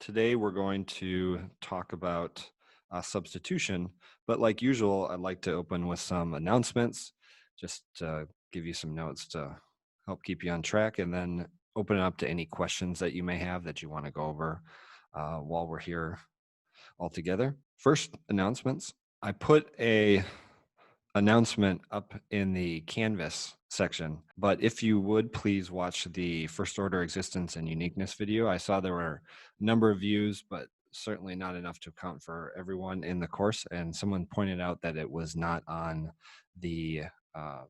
Today we're going to talk about substitution, but like usual, I'd like to open with some announcements, just to give you some notes to help keep you on track, and then open it up to any questions that you may have that you want to go over while we're here all together. First, announcements. I put a announcement up in the Canvas section, but if you would please watch the first order existence and uniqueness video. I saw there were a number of views, but certainly not enough to account for everyone in the course. And someone pointed out that it was not the uh,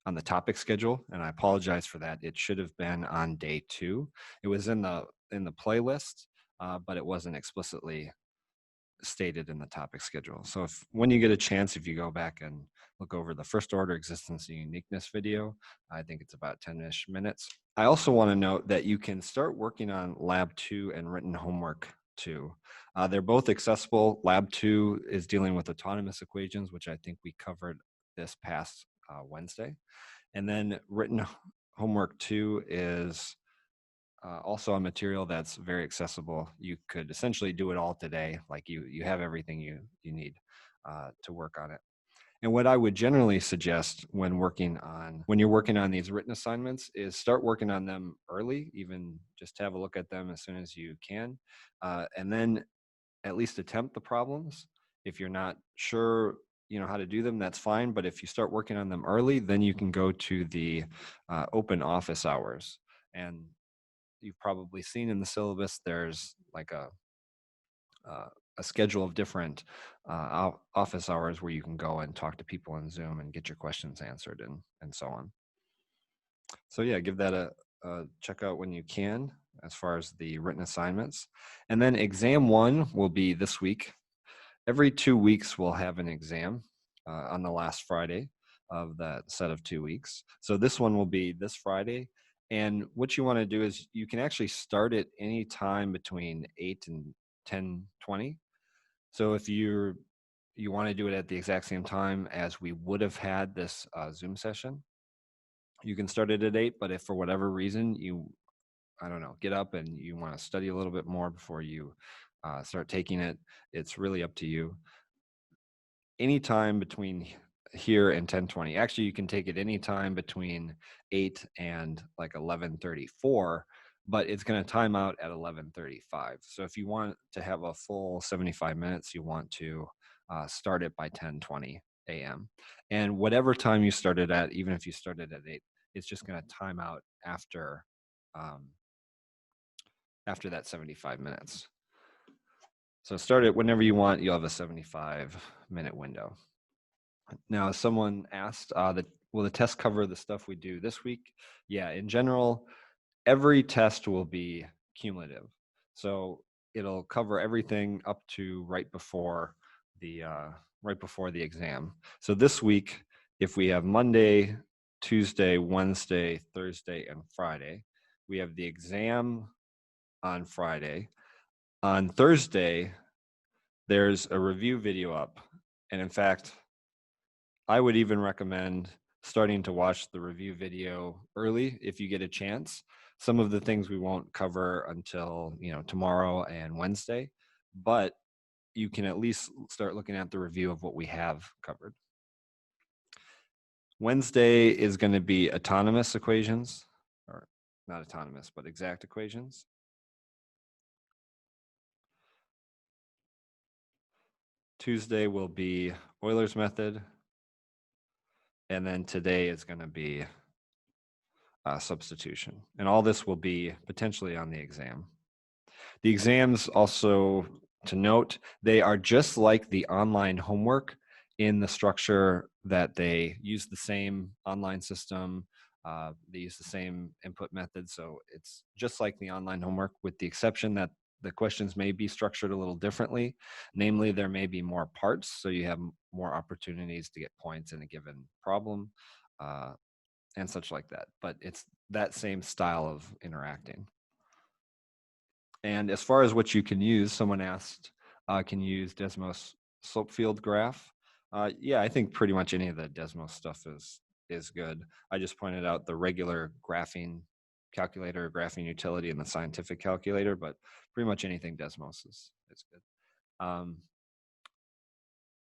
on the topic schedule, and I apologize for that. It should have been on day 2. It was in the playlist, but it wasn't explicitly stated in the topic schedule. So if when you get a chance, if you go back and look over the first order existence and uniqueness video, I think it's about 10-ish minutes. I also want to note that you can start working on lab 2 and written homework 2. They're both accessible. Lab 2 is dealing with autonomous equations, which I think we covered this past Wednesday. And then written homework 2 is also a material that's very accessible. You could essentially do it all today. Like you have everything you need to work on it. And what I would generally suggest when you're working on these written assignments is start working on them early, even just have a look at them as soon as you can, and then at least attempt the problems. If you're not sure how to do them, that's fine. But if you start working on them early, then you can go to the open office hours. And you've probably seen in the syllabus, there's like a schedule of different office hours where you can go and talk to people in Zoom and get your questions answered and so on. So yeah, give that a check out when you can as far as the written assignments. And then exam 1 will be this week. Every 2 weeks we'll have an exam on the last Friday of that set of 2 weeks. So this one will be this Friday. And what you want to do is you can actually start it any time between 8 and 10:20. So if you want to do it at the exact same time as we would have had this Zoom session, you can start it at 8. But if for whatever reason I don't know, get up and you want to study a little bit more before you start taking it, it's really up to you. Anytime between here and 10:20. Actually, you can take it anytime between 8 and like 11:34, but it's going to time out at 11:35. So if you want to have a full 75 minutes, you want to start it by 10:20 a.m. And whatever time you started at, even if you started at 8, it's just going to time out after that 75 minutes. So start it whenever you want. You'll have a 75-minute window. Now, someone asked, will the test cover the stuff we do this week? Yeah, in general, every test will be cumulative. So it'll cover everything up to right before the exam. So this week, if we have Monday, Tuesday, Wednesday, Thursday, and Friday, we have the exam on Friday. On Thursday, there's a review video up. And in fact, I would even recommend starting to watch the review video early if you get a chance. Some of the things we won't cover until tomorrow and Wednesday, but you can at least start looking at the review of what we have covered. Wednesday is going to be autonomous equations, or not autonomous, but exact equations. Tuesday will be Euler's method. And then today is going to be substitution. And all this will be potentially on the exam. The exams also, to note, they are just like the online homework in the structure that they use the same online system. They use the same input method. So it's just like the online homework, with the exception that the questions may be structured a little differently. Namely, there may be more parts, so you have more opportunities to get points in a given problem and such like that. But it's that same style of interacting. And as far as what you can use, someone asked, can you use Desmos slope field graph? Yeah, I think pretty much any of the Desmos stuff is good. I just pointed out the regular graphing calculator or graphing utility in the scientific calculator, but pretty much anything Desmos is good.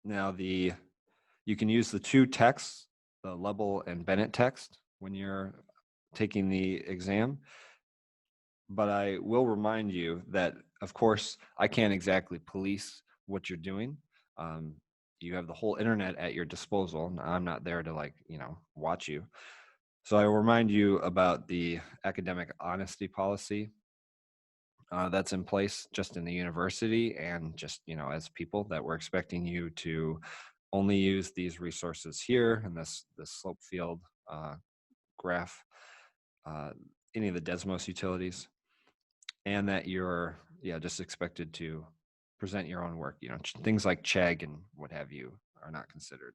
Now you can use the two texts, the Lebel and Bennett text, when you're taking the exam. But I will remind you that, of course, I can't exactly police what you're doing. You have the whole internet at your disposal. I'm not there to watch you. So I will remind you about the academic honesty policy that's in place just in the university, and just, as people, that we're expecting you to only use these resources here in this slope field graph, any of the Desmos utilities, and that you're just expected to present your own work. Things like Chegg and what have you are not considered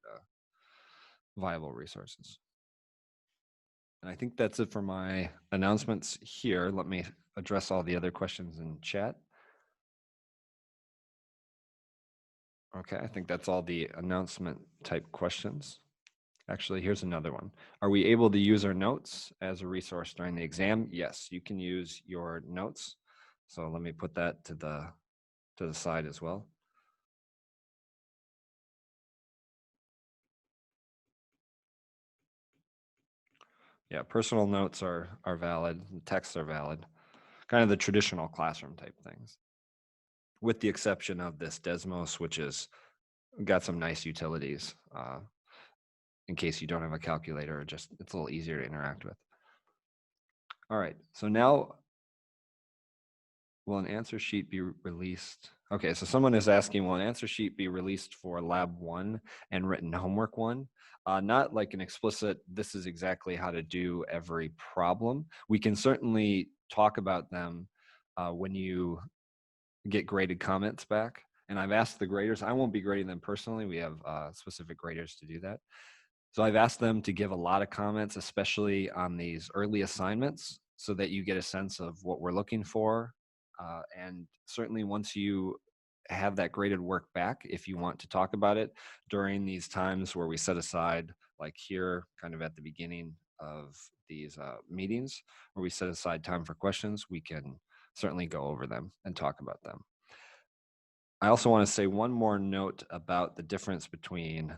viable resources. And I think that's it for my announcements here. Let me address all the other questions in chat. Okay, I think that's all the announcement type questions. Actually, here's another one. Are we able to use our notes as a resource during the exam? Yes, you can use your notes. So let me put that to the side as well. Yeah, personal notes are valid, texts are valid, kind of the traditional classroom type things, with the exception of this Desmos, which has got some nice utilities in case you don't have a calculator, or just it's a little easier to interact with. All right, so now, will an answer sheet be released? Okay, so someone is asking, will an answer sheet be released for Lab 1 and written homework 1? Not like an explicit, this is exactly how to do every problem. We can certainly talk about them when you get graded comments back. And I've asked the graders, I won't be grading them personally. We have specific graders to do that. So I've asked them to give a lot of comments, especially on these early assignments, so that you get a sense of what we're looking for. And certainly once you have that graded work back, if you want to talk about it during these times where we set aside, like here, kind of at the beginning of these meetings, where we set aside time for questions, we can certainly go over them and talk about them. I also want to say one more note about the difference between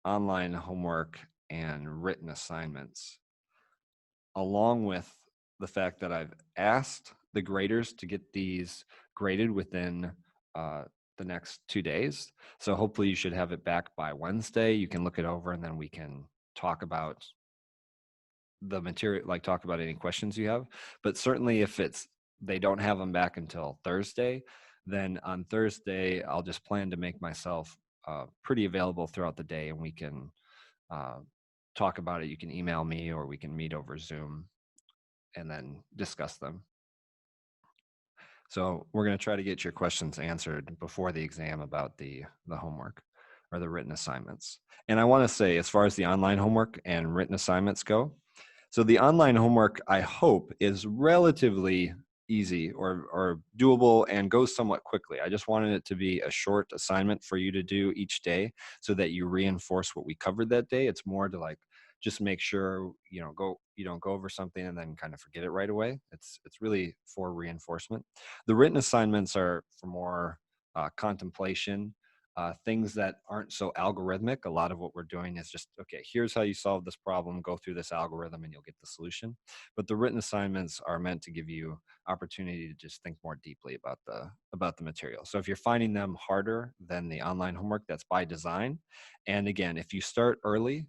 online homework and written assignments, along with the fact that I've asked the graders to get these graded within the next 2 days. So hopefully you should have it back by Wednesday. You can look it over, and then we can talk about the material, like talk about any questions you have. But certainly if they don't have them back until Thursday, then on Thursday, I'll just plan to make myself pretty available throughout the day, and we can talk about it. You can email me, or we can meet over Zoom and then discuss them. So we're going to try to get your questions answered before the exam about the homework or the written assignments. And I want to say, as far as the online homework and written assignments go, so the online homework, I hope, is relatively easy or doable and goes somewhat quickly. I just wanted it to be a short assignment for you to do each day, so that you reinforce what we covered that day. It's more to just make sure you don't go over something and then kind of forget it right away. It's really for reinforcement. The written assignments are for more contemplation, things that aren't so algorithmic. A lot of what we're doing is just, okay, here's how you solve this problem, go through this algorithm and you'll get the solution. But the written assignments are meant to give you opportunity to just think more deeply about the material. So if you're finding them harder than the online homework, that's by design. And again, if you start early,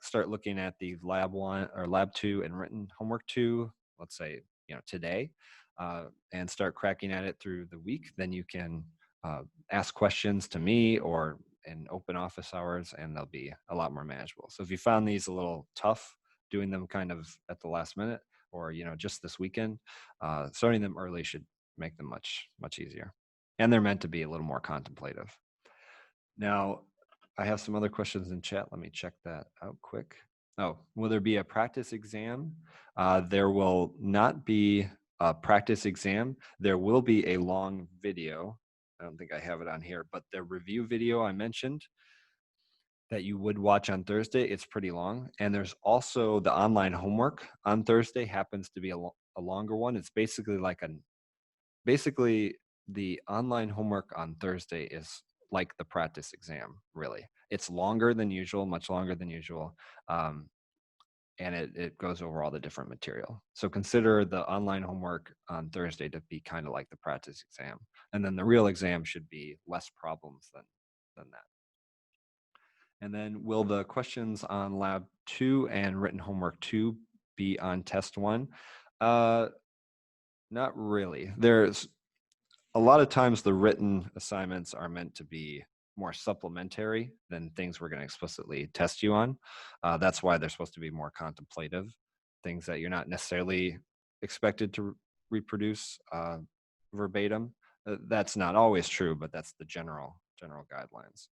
start looking at the Lab 1 or Lab 2 and written homework 2, let's say today, and start cracking at it through the week, then you can ask questions to me or in open office hours, and they'll be a lot more manageable. So if you found these a little tough, doing them kind of at the last minute, or just this weekend, starting them early should make them much easier. And they're meant to be a little more contemplative. Now, I have some other questions in chat. Let me check that out quick. Oh, will there be a practice exam? There will not be a practice exam. There will be a long video. I don't think I have it on here, but the review video I mentioned, that you would watch on Thursday. It's pretty long. And there's also the online homework on Thursday happens to be a longer one. It's basically like basically the online homework on Thursday is like the practice exam, really. It's longer than usual, much longer than usual. And it goes over all the different material. So consider the online homework on Thursday to be kind of like the practice exam. And then the real exam should be less problems than that. And then will the questions on lab 2 and written homework 2 be on test 1? Not really. There's a lot of times the written assignments are meant to be more supplementary than things we're going to explicitly test you on. That's why they're supposed to be more contemplative, things that you're not necessarily expected to reproduce verbatim. That's not always true, but that's the general guidelines.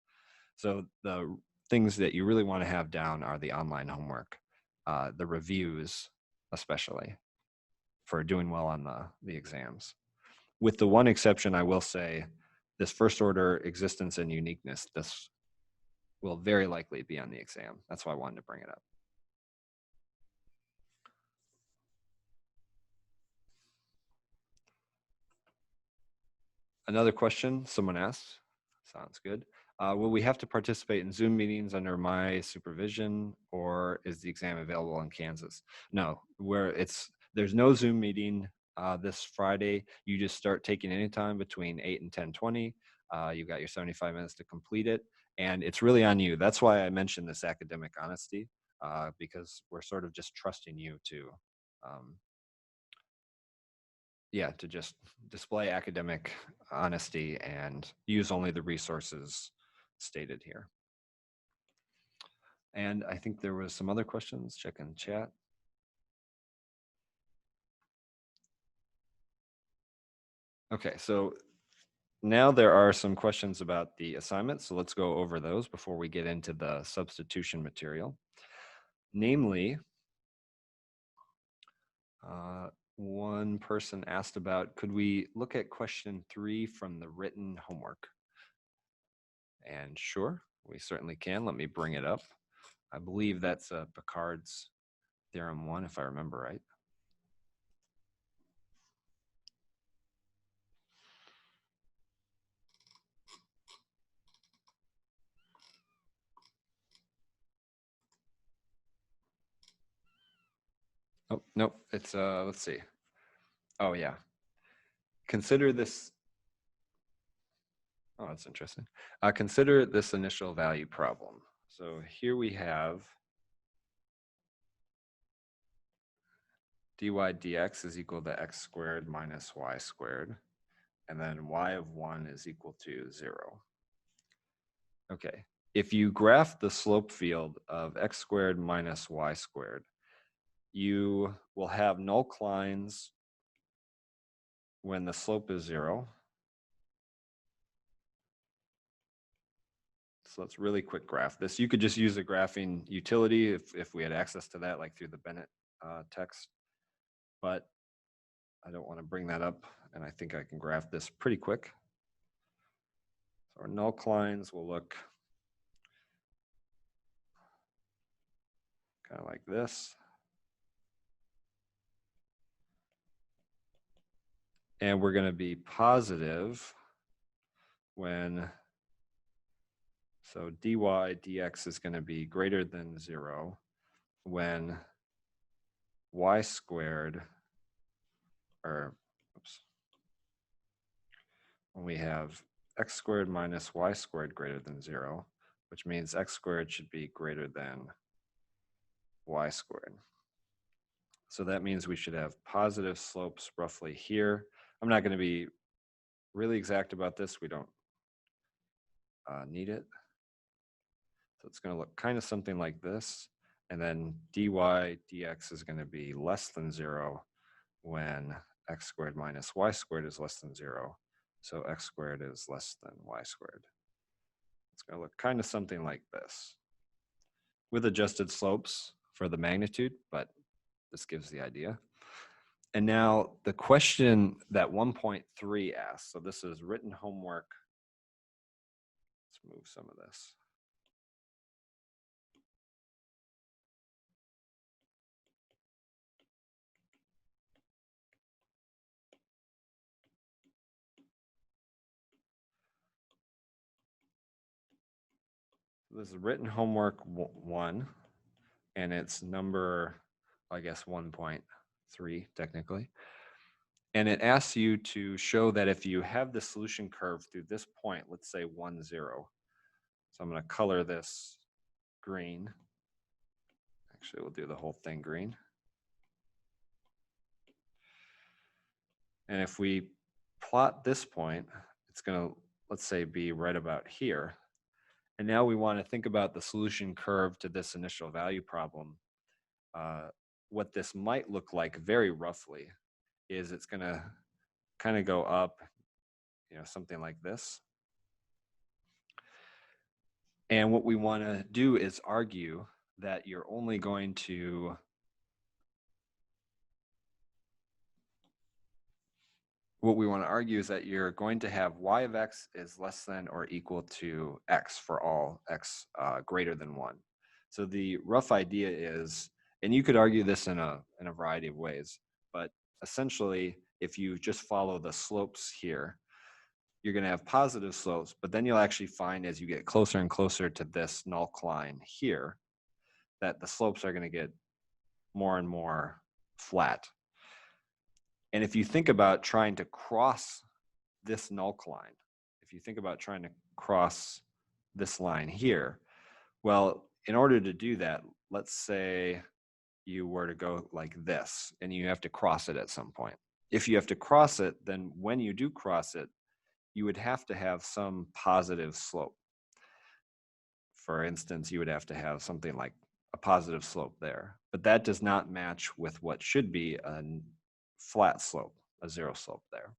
So the things that you really want to have down are the online homework, the reviews, especially for doing well on the exams. With the one exception, I will say this first order existence and uniqueness, this will very likely be on the exam. That's why I wanted to bring it up. Another question someone asked, sounds good. Will we have to participate in Zoom meetings under my supervision, or is the exam available in Kansas? No, there's no Zoom meeting this Friday. You just start taking any time between 8 and 10:20. You've got your 75 minutes to complete it, and it's really on you. That's why I mentioned this academic honesty, because we're sort of just trusting you to to just display academic honesty and use only the resources stated here. And I think there was some other questions. Check in chat. Okay, so now there are some questions about the assignments. So let's go over those before we get into the substitution material. Namely, one person asked about, could we look at question 3 from the written homework? And sure, we certainly can. Let me bring it up. I believe that's Picards Theorem 1, if I remember right. Oh, nope, it's, let's see. Oh, yeah. Consider this, oh, that's interesting. Consider this initial value problem. So here we have dy dx is equal to x squared minus y squared, and then y of 1 is equal to 0. Okay, if you graph the slope field of x squared minus y squared, you will have null lines when the slope is 0. So let's really quick graph this. You could just use a graphing utility if we had access to that, like through the Bennett text, but I don't want to bring that up, and I think I can graph this pretty quick. So our null lines will look kind of like this. And we're going to be positive when, so dy dx is going to be greater than 0 when y squared, or oops, when we have x squared minus y squared greater than 0, which means x squared should be greater than y squared. So that means we should have positive slopes roughly here. I'm not going to be really exact about this. We don't need it. So it's going to look kind of something like this. And then dy dx is going to be less than 0 when x squared minus y squared is less than 0. So x squared is less than y squared. It's going to look kind of something like this with adjusted slopes for the magnitude, but this gives the idea. And now the question that 1.3 asks, so this is written homework. Let's move some of this. this is written homework 1, and it's number, I guess, 1.3 technically. And it asks you to show that if you have the solution curve through this point, let's say 1, 0. So I'm going to color this green. Actually, we'll do the whole thing green. And if we plot this point, it's going to, let's say, be right about here. And now we want to think about the solution curve to this initial value problem. What this might look like very roughly is it's going to kind of go up, something like this. And what we want to do is argue that you're only going to what we want to argue is that you're going to have y of x is less than or equal to x for all x greater than 1. So the rough idea is, and you could argue this in a variety of ways, but essentially if you just follow the slopes here, you're going to have positive slopes, but then you'll actually find as you get closer and closer to this null line here that the slopes are going to get more and more flat. And if you think about trying to cross this null line, if you think about trying to cross this line here, well, in order to do that, let's say you were to go like this and you have to cross it at some point. If you have to cross it, then when you do cross it, you would have to have some positive slope. For instance, you would have to have something like a positive slope there, but that does not match with what should be a flat slope, a 0 slope there.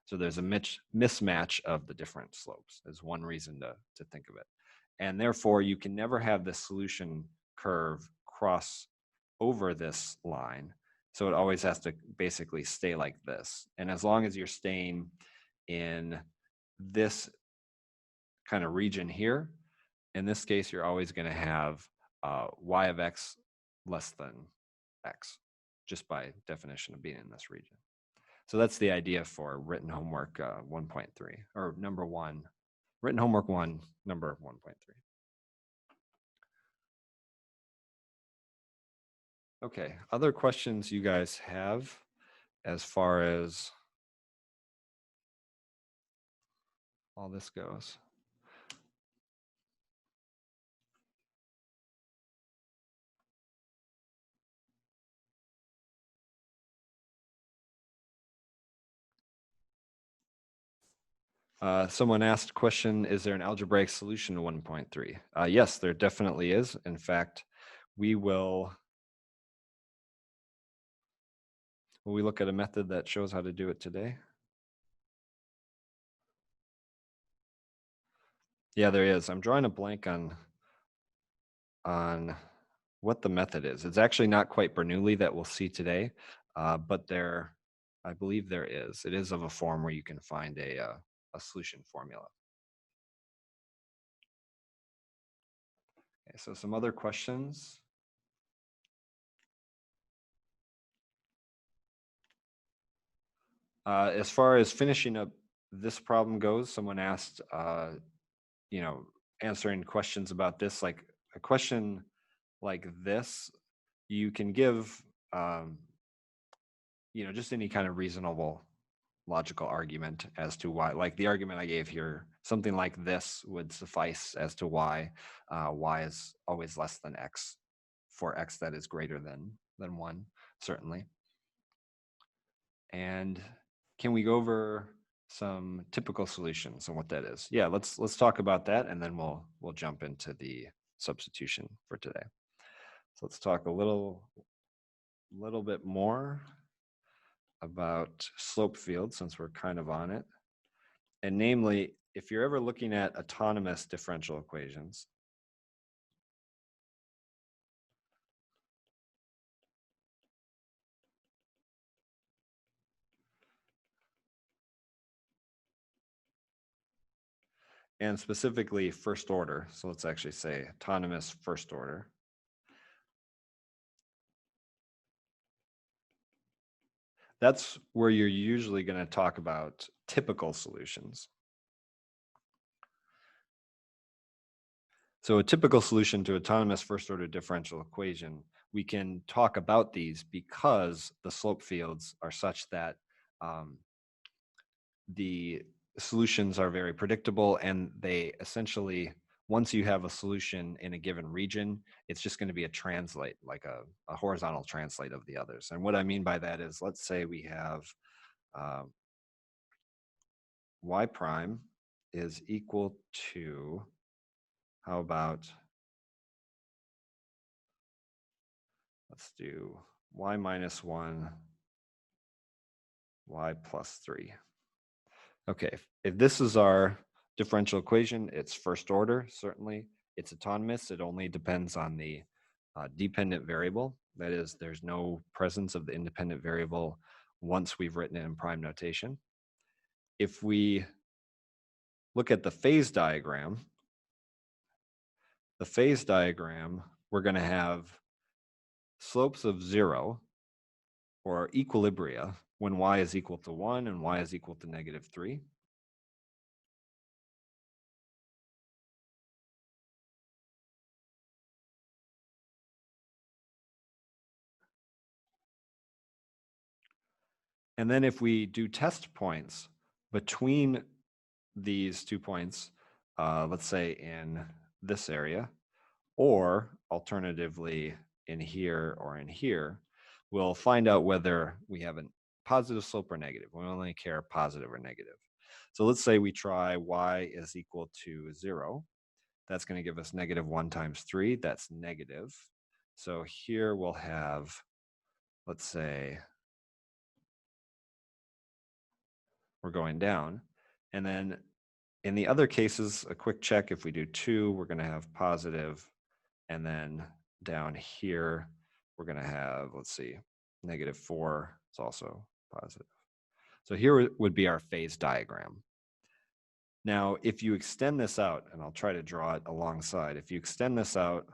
So there's a mismatch of the different slopes is one reason to think of it. And therefore, you can never have the solution curve cross over this line. So it always has to basically stay like this. And as long as you're staying in this kind of region here, in this case, you're always going to have y of x less than x, just by definition of being in this region. So that's the idea for written homework 1.3, or number 1, written homework 1, number 1.3. Okay, other questions you guys have as far as all this goes? Someone asked a question, is there an algebraic solution to 1.3? Yes, there definitely is. In fact, will we look at a method that shows how to do it today? Yeah, there is. I'm drawing a blank on what the method is. It's actually not quite Bernoulli that we'll see today, but I believe there is. It is of a form where you can find a solution formula. Okay, so some other questions. As far as finishing up this problem goes, someone asked, answering questions about this, like a question like this, you can give, just any kind of reasonable logical argument as to why, like the argument I gave here, something like this would suffice as to why y is always less than x for x that is greater than 1, certainly. And can we go over some typical solutions and what that is? Yeah, let's talk about that, and then we'll jump into the substitution for today. So let's talk a little bit more about slope field, since we're kind of on it. And namely, if you're ever looking at autonomous differential equations, and specifically first order, so let's actually say autonomous first order, that's where you're usually going to talk about typical solutions. So a typical solution to autonomous first-order differential equation, we can talk about these because the slope fields are such that the solutions are very predictable, and they essentially, once you have a solution in a given region, it's just going to be a translate, like a horizontal translate of the others. And what I mean by that is, let's say we have y prime is equal to, how about, let's do y minus 1, y plus 3. Okay, if this is our differential equation, it's first order, certainly. It's autonomous. It only depends on the dependent variable. That is, there's no presence of the independent variable once we've written it in prime notation. If we look at the phase diagram, we're going to have slopes of 0 or equilibria when y is equal to 1 and y is equal to -3. And then if we do test points between these 2 points, let's say in this area, or alternatively in here or in here, we'll find out whether we have a positive slope or negative. We only care positive or negative. So let's say we try y is equal to 0. That's going to give us -1 times 3. That's negative. So here we'll have, let's say, we're going down. And then in the other cases, a quick check, if we do 2, we're going to have positive. And then down here, we're going to have, let's see, -4. It's also positive. So here would be our phase diagram. Now, if you extend this out, and I'll try to draw it alongside, if you extend this out,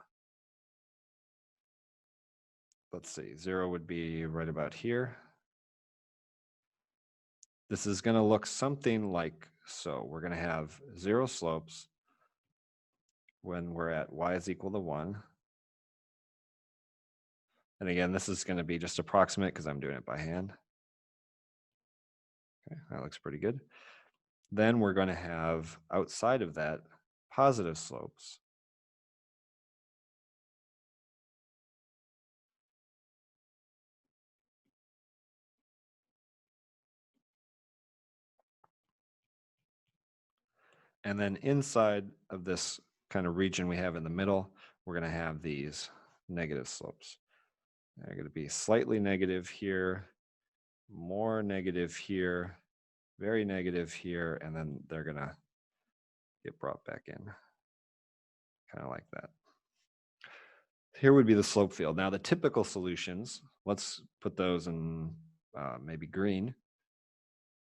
let's see, 0 would be right about here. This is going to look something like so. We're going to have 0 slopes when we're at y is equal to 1. And again, this is going to be just approximate because I'm doing it by hand. Okay, that looks pretty good. Then we're going to have, outside of that, positive slopes. And then inside of this kind of region we have in the middle, we're going to have these negative slopes. They're going to be slightly negative here, more negative here, very negative here, and then they're going to get brought back in, kind of like that. Here would be the slope field. Now the typical solutions, let's put those in maybe green.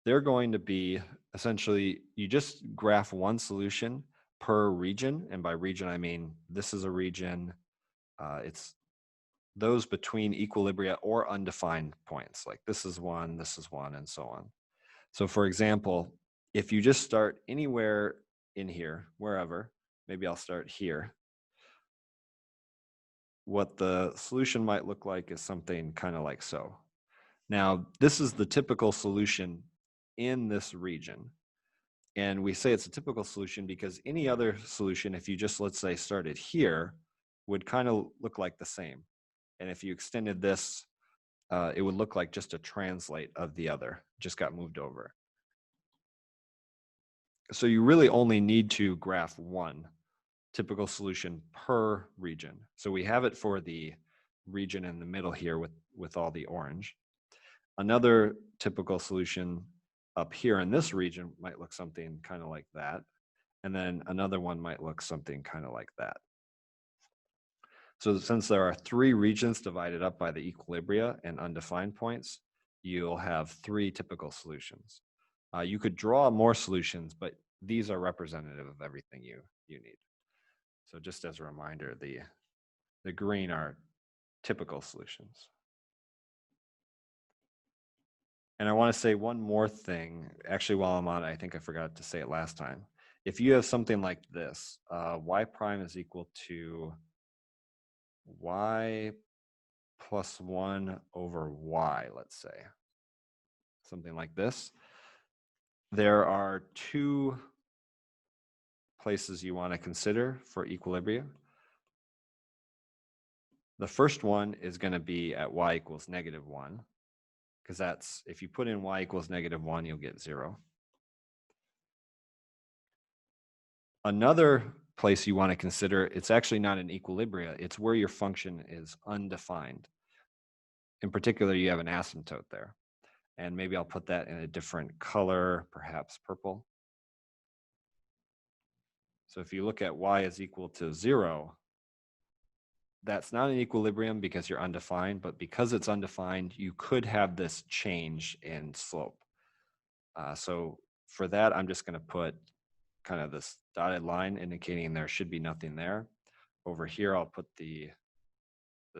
They're going to be essentially, you just graph one solution per region. And by region, I mean, this is a region. It's those between equilibria or undefined points. Like this is one, and so on. So for example, if you just start anywhere in here, wherever, maybe I'll start here. What the solution might look like is something kind of like so. Now, this is the typical solution in this region. And we say it's a typical solution because any other solution, if you just, let's say, started here, would kind of look like the same. And if you extended this, it would look like just a translate of the other, just got moved over. So you really only need to graph one typical solution per region. So we have it for the region in the middle here with all the orange. Another typical solution up here in this region might look something kind of like that. And then another one might look something kind of like that. So since there are 3 regions divided up by the equilibria and undefined points, you'll have 3 typical solutions. You could draw more solutions, but these are representative of everything you need. So just as a reminder, the green are typical solutions. And I want to say one more thing. Actually, while I'm on it, I think I forgot to say it last time. if you have something like this, y prime is equal to y plus 1 over y, let's say, something like this. There are two places you want to consider for equilibrium. The first one is going to be at y equals -1, because that's, if you put in y equals -1, you'll get 0. Another place you want to consider, it's actually not an equilibria, it's where your function is undefined. In particular, you have an asymptote there. And maybe I'll put that in a different color, perhaps purple. So if you look at y is equal to 0, that's not an equilibrium because you're undefined, but because it's undefined, you could have this change in slope. So for that, I'm just going to put kind of this dotted line indicating there should be nothing there. Over here, I'll put the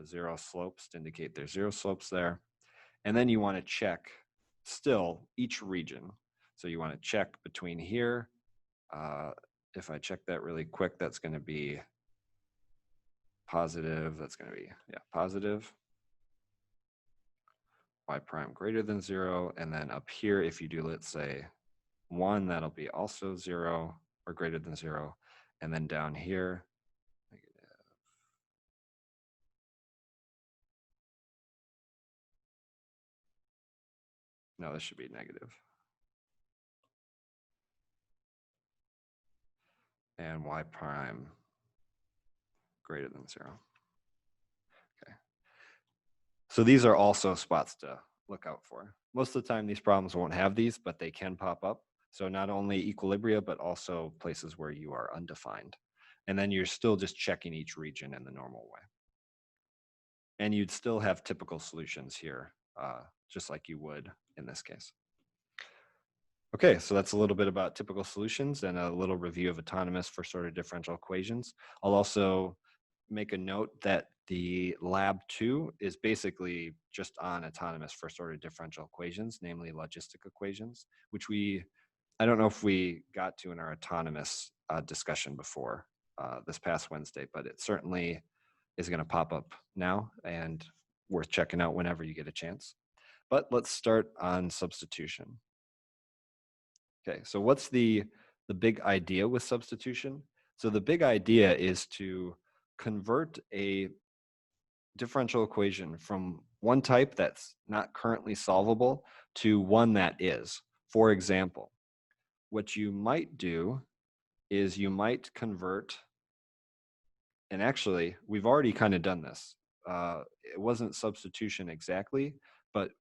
0 slopes to indicate there's 0 slopes there. And then you want to check still each region. So you want to check between here. If I check that really quick, that's going to be positive. That's going to be, yeah, positive. Y prime greater than 0. And then up here, if you do, let's say, 1, that'll be also 0 or greater than 0. And then down here, negative. No, this should be negative. And y prime greater than 0. Okay. So these are also spots to look out for. Most of the time, these problems won't have these, but they can pop up. So not only equilibria, but also places where you are undefined. And then you're still just checking each region in the normal way. And you'd still have typical solutions here, just like you would in this case. Okay, so that's a little bit about typical solutions and a little review of autonomous first order differential equations. I'll also make a note that the lab 2 is basically just on autonomous first order differential equations, namely logistic equations, which I don't know if we got to in our autonomous discussion before this past Wednesday, but it certainly is going to pop up now and worth checking out whenever you get a chance. But let's start on substitution. Okay, so what's the big idea with substitution? So the big idea is to convert a differential equation from one type that's not currently solvable to one that is. For example, what you might do is you might convert, and actually we've already kind of done this. It wasn't substitution exactly, but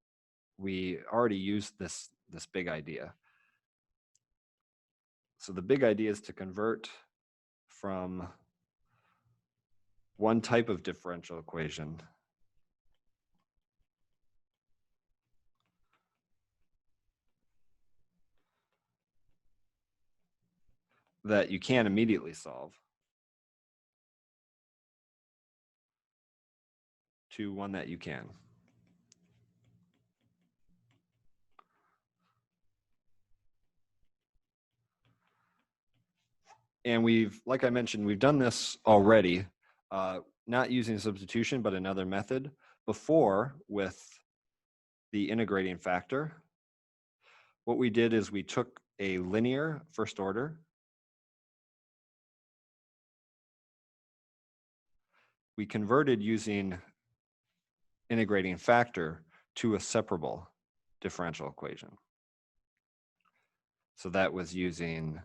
we already used this big idea. So the big idea is to convert from one type of differential equation that you can immediately solve to one that you can. And like I mentioned, we've done this already, not using substitution, but another method before with the integrating factor. What we did is we took a linear first order. We converted using integrating factor to a separable differential equation. So that was using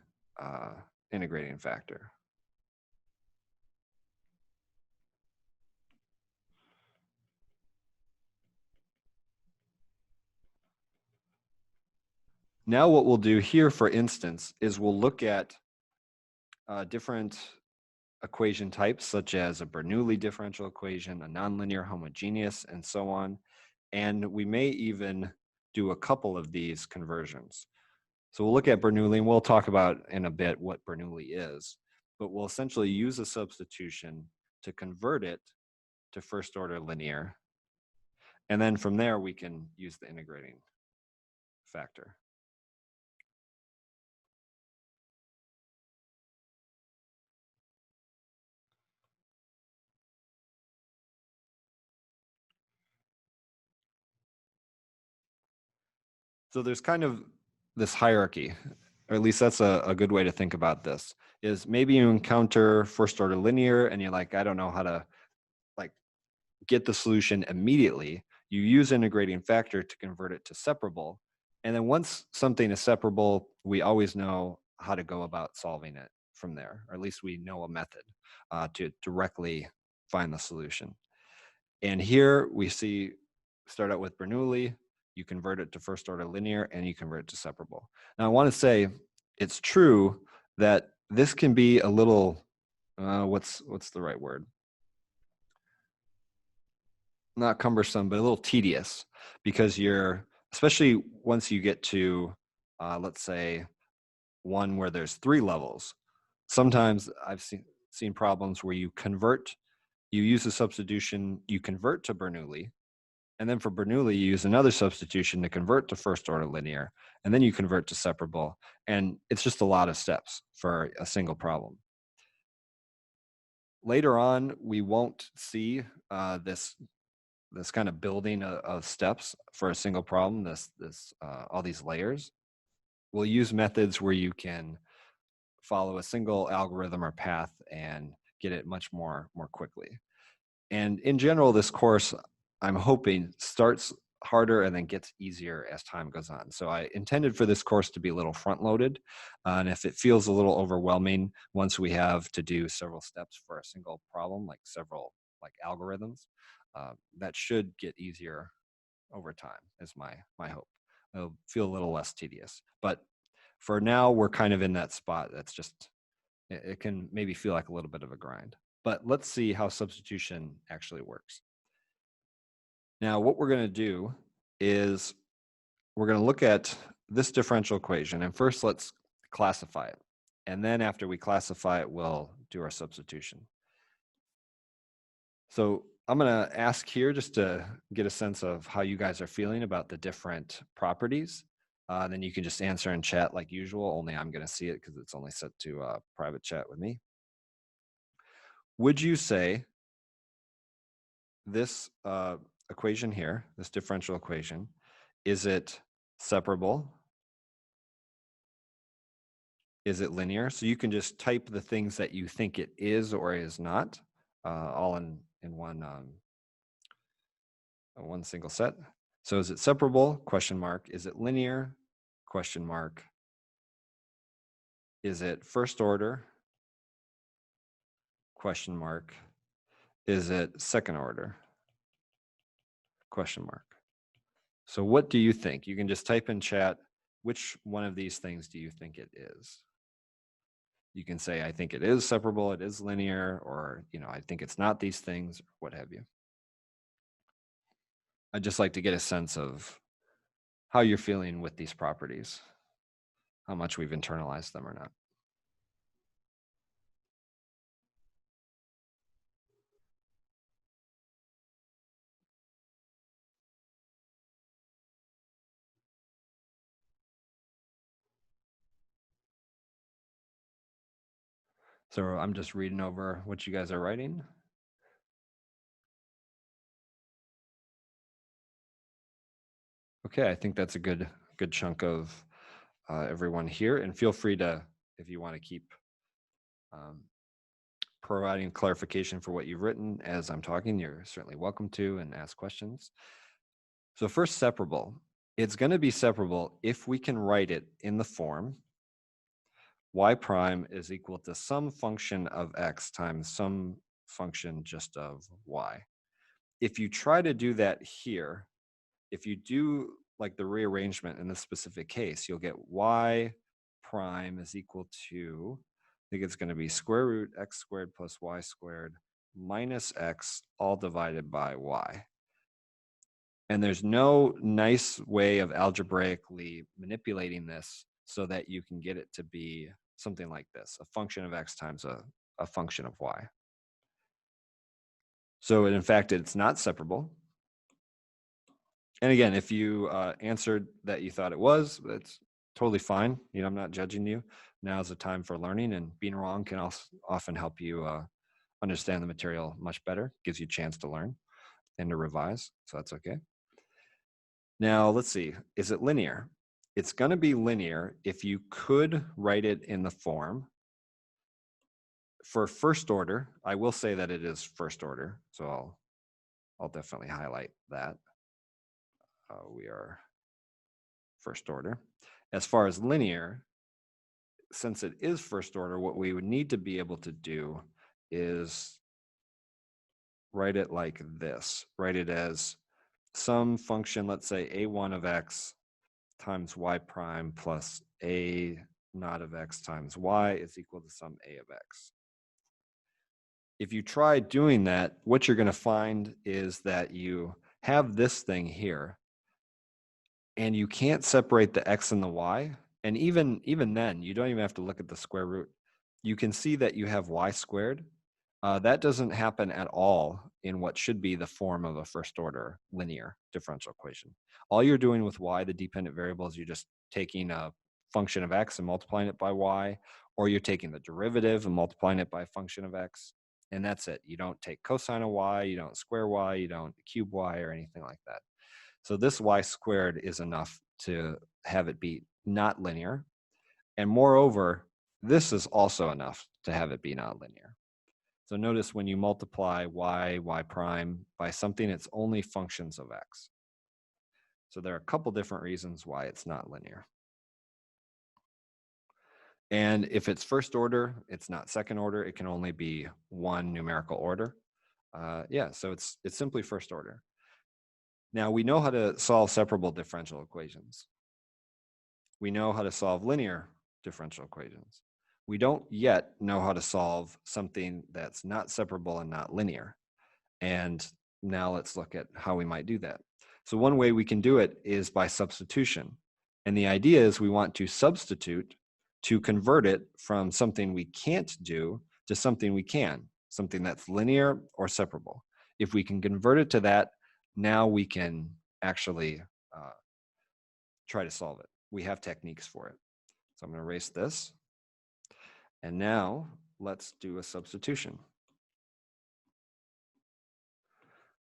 integrating factor. Now what we'll do here, for instance, is we'll look at different equation types, such as a Bernoulli differential equation, a nonlinear homogeneous, and so on. And we may even do a couple of these conversions. So we'll look at Bernoulli, and we'll talk about in a bit what Bernoulli is. But we'll essentially use a substitution to convert it to first order linear. And then from there, we can use the integrating factor. So there's kind of this hierarchy, or at least that's a good way to think about this, is maybe you encounter first order linear and you're like, I don't know how to like get the solution immediately. You use integrating factor to convert it to separable. And then once something is separable, we always know how to go about solving it from there, or at least we know a method to directly find the solution. And here we see, start out with Bernoulli, you convert it to first order linear and you convert it to separable. Now I want to say it's true that this can be a little, what's the right word? Not cumbersome, but a little tedious, because you're, especially once you get to, let's say, one where there's 3 levels. Sometimes I've seen problems where you use a substitution, you convert to Bernoulli, and then for Bernoulli, you use another substitution to convert to first order linear, and then you convert to separable. And it's just a lot of steps for a single problem. Later on, we won't see this kind of building of steps for a single problem, all these layers. We'll use methods where you can follow a single algorithm or path and get it much more quickly. And in general, this course, I'm hoping, starts harder and then gets easier as time goes on. So I intended for this course to be a little front-loaded. And if it feels a little overwhelming, once we have to do several steps for a single problem, like several algorithms, that should get easier over time, is my hope. It'll feel a little less tedious. But for now, we're kind of in that spot that's just, it can maybe feel like a little bit of a grind. But let's see how substitution actually works. Now, what we're going to do is we're going to look at this differential equation. And first, let's classify it. And then after we classify it, we'll do our substitution. So I'm going to ask here just to get a sense of how you guys are feeling about the different properties. Then you can just answer in chat like usual, only I'm going to see it because it's only set to private chat with me. Would you say this equation here, this differential equation, is it separable? Is it linear? So you can just type the things that you think it is or is not, all in one single set. So is it separable? Question mark. Is it linear? Question mark. Is it first order? Question mark. Is it second order? Question mark. So what do you think? You can just type in chat, which one of these things do you think it is? You can say, I think it is separable, it is linear, or, I think it's not these things, or what have you. I'd just like to get a sense of how you're feeling with these properties, how much we've internalized them or not. So I'm just reading over what you guys are writing. Okay, I think that's a good chunk of everyone here. And feel free to, if you want to keep providing clarification for what you've written as I'm talking, you're certainly welcome to, and ask questions. So first, separable. It's going to be separable if we can write it in the form y prime is equal to some function of x times some function just of y. If you try to do that here, if you do like the rearrangement in this specific case, you'll get y prime is equal to, I think it's going to be square root x squared plus y squared minus x all divided by y. And there's no nice way of algebraically manipulating this so that you can get it to be something like this, a function of x times a function of y. So in fact, it's not separable. And again, if you answered that you thought it was, that's totally fine. I'm not judging you. Now's the time for learning, and being wrong can also often help you understand the material much better, gives you a chance to learn and to revise, so that's okay. Now, let's see, is it linear? it's going to be linear if you could write it in the form. For first order, I will say that it is first order, so I'll definitely highlight that. We are first order. As far as linear, since it is first order, what we would need to be able to do is write it like this. Write it as some function, let's say a1 of x times y prime plus a naught of x times y is equal to some a of x. If you try doing that, what you're going to find is that you have this thing here, and you can't separate the x and the y. And even then, you don't even have to look at the square root. You can see that you have y squared. That doesn't happen at all in what should be the form of a first order linear differential equation. All you're doing with y, the dependent variable, is you're just taking a function of x and multiplying it by y, or you're taking the derivative and multiplying it by a function of x, and that's it. You don't take cosine of y, you don't square y, you don't cube y or anything like that. So this y squared is enough to have it be not linear. And moreover, this is also enough to have it be not linear. So notice when you multiply y prime by something, it's only functions of x. So there are a couple different reasons why it's not linear. And if it's first order, it's not second order. It can only be one numerical order. Yeah, so it's simply first order. Now we know how to solve separable differential equations. We know how to solve linear differential equations. We don't yet know how to solve something that's not separable and not linear. And now let's look at how we might do that. So one way we can do it is by substitution. And the idea is we want to substitute to convert it from something we can't do to something we can, something that's linear or separable. If we can convert it to that, now we can actually try to solve it. We have techniques for it. So I'm going to erase this. And now let's do a substitution.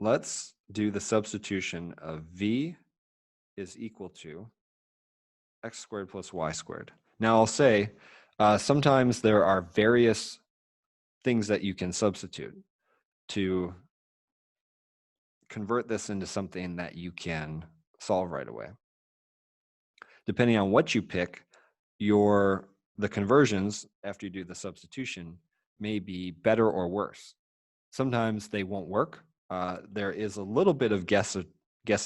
Let's do the substitution of v is equal to x squared plus y squared. Now I'll say sometimes there are various things that you can substitute to convert this into something that you can solve right away. Depending on what you pick, the conversions after you do the substitution may be better or worse. Sometimes they won't work. There is a little bit of guess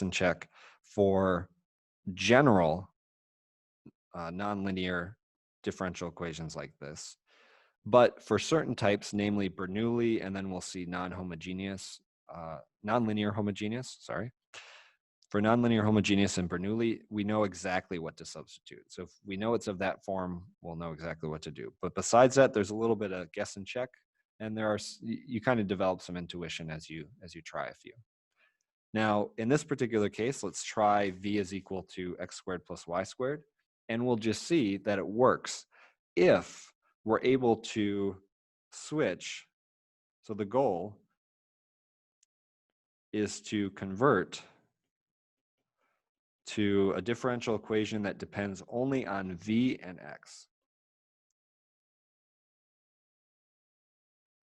and check for general nonlinear differential equations like this. But for certain types, namely Bernoulli, and then we'll see nonlinear homogeneous, sorry. For nonlinear homogeneous and Bernoulli, we know exactly what to substitute. So if we know it's of that form, we'll know exactly what to do. But besides that, there's a little bit of guess and check, and you kind of develop some intuition as you try a few. Now, in this particular case, let's try v is equal to x squared plus y squared, and we'll just see that it works if we're able to switch. So the goal is to convert to a differential equation that depends only on v and x.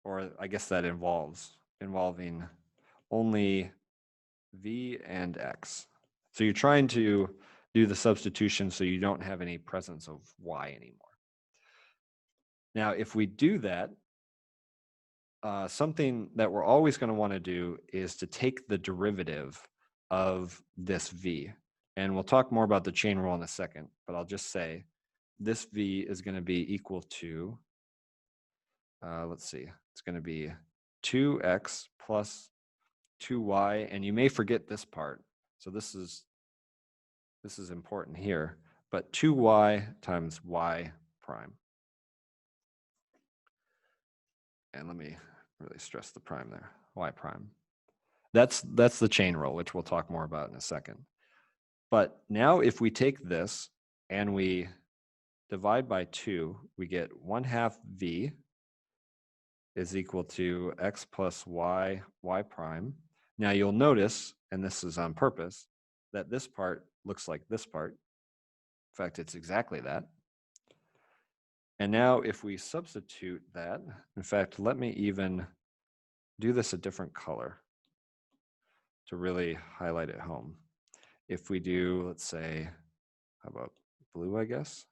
Or I guess that involving only v and x. So you're trying to do the substitution so you don't have any presence of y anymore. Now, if we do that, something that we're always going to want to do is to take the derivative of this v. And we'll talk more about the chain rule in a second, but I'll just say this v is going to be equal to, let's see, it's going to be 2x plus 2y, and you may forget this part. So this is important here, but 2y times y prime. And let me really stress the prime there, y prime. That's the chain rule, which we'll talk more about in a second. But now if we take this and we divide by 2, we get 1/2 v is equal to x plus y prime. Now you'll notice, and this is on purpose, that this part looks like this part. fact, it's exactly that. And now if we substitute that, in fact, let me even do this a different color to really highlight it home. If we do, let's say, how about blue, I guess?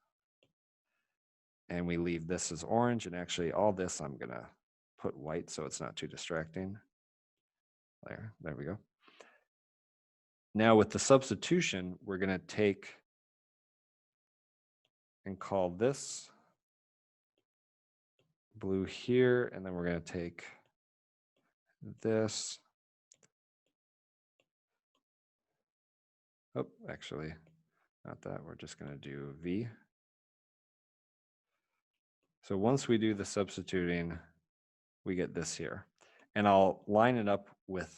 And we leave this as orange, and actually all this I'm gonna put white so it's not too distracting. There we go. Now with the substitution, we're gonna take and call this blue here, and then we're gonna take this. Oh, actually, not that, we're just gonna do V. So once we do the substituting, we get this here. And I'll line it up with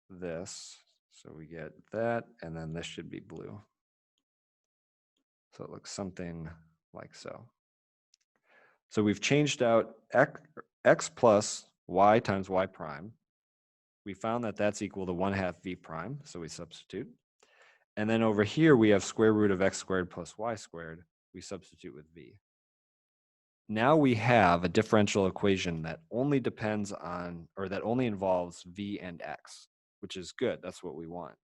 this. So we get that, and then this should be blue. So it looks something like so. So we've changed out x plus y times y prime. We found that that's equal to 1/2 v prime, so we substitute. And then over here, we have square root of x squared plus y squared. We substitute with v. Now we have a differential equation that only depends on, or that only involves v and x, which is good. That's what we want.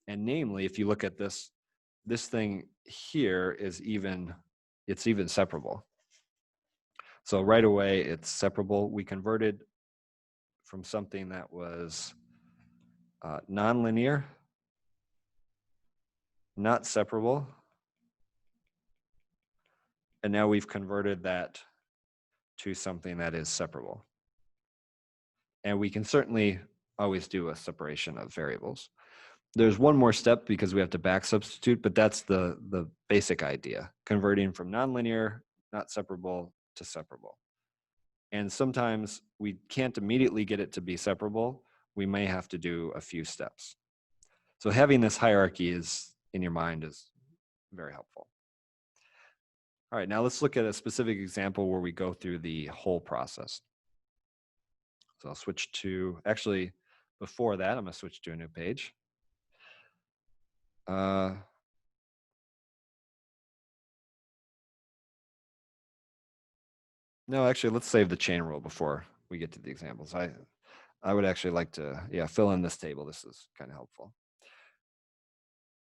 And namely, if you look at this thing here is it's even separable. So right away, it's separable. We converted from something that was nonlinear, not separable, and now we've converted that to something that is separable. And we can certainly always do a separation of variables. There's one more step because we have to back substitute, but that's the basic idea, converting from nonlinear, not separable, to separable. And sometimes we can't immediately get it to be separable. We may have to do a few steps. So having this hierarchy in your mind is very helpful. All right, now let's look at a specific example where we go through the whole process. So I'll switch to, actually, before that, I'm gonna switch to a new page. No, actually, let's save the chain rule before we get to the examples. I would actually like to, fill in this table. This is kind of helpful.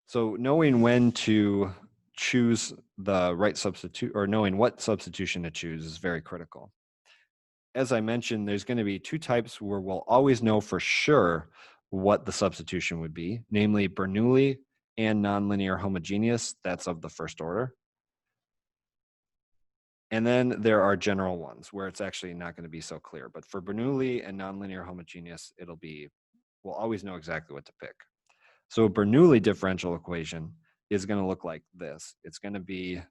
So knowing when to choose the right substitute, or knowing what substitution to choose, is very critical. As I mentioned, there's going to be two types where we'll always know for sure what the substitution would be, namely Bernoulli and nonlinear homogeneous. That's of the first order. And then there are general ones where it's actually not going to be so clear. But for Bernoulli and nonlinear homogeneous, we'll always know exactly what to pick. So a Bernoulli differential equation is going to look like this. It's going to be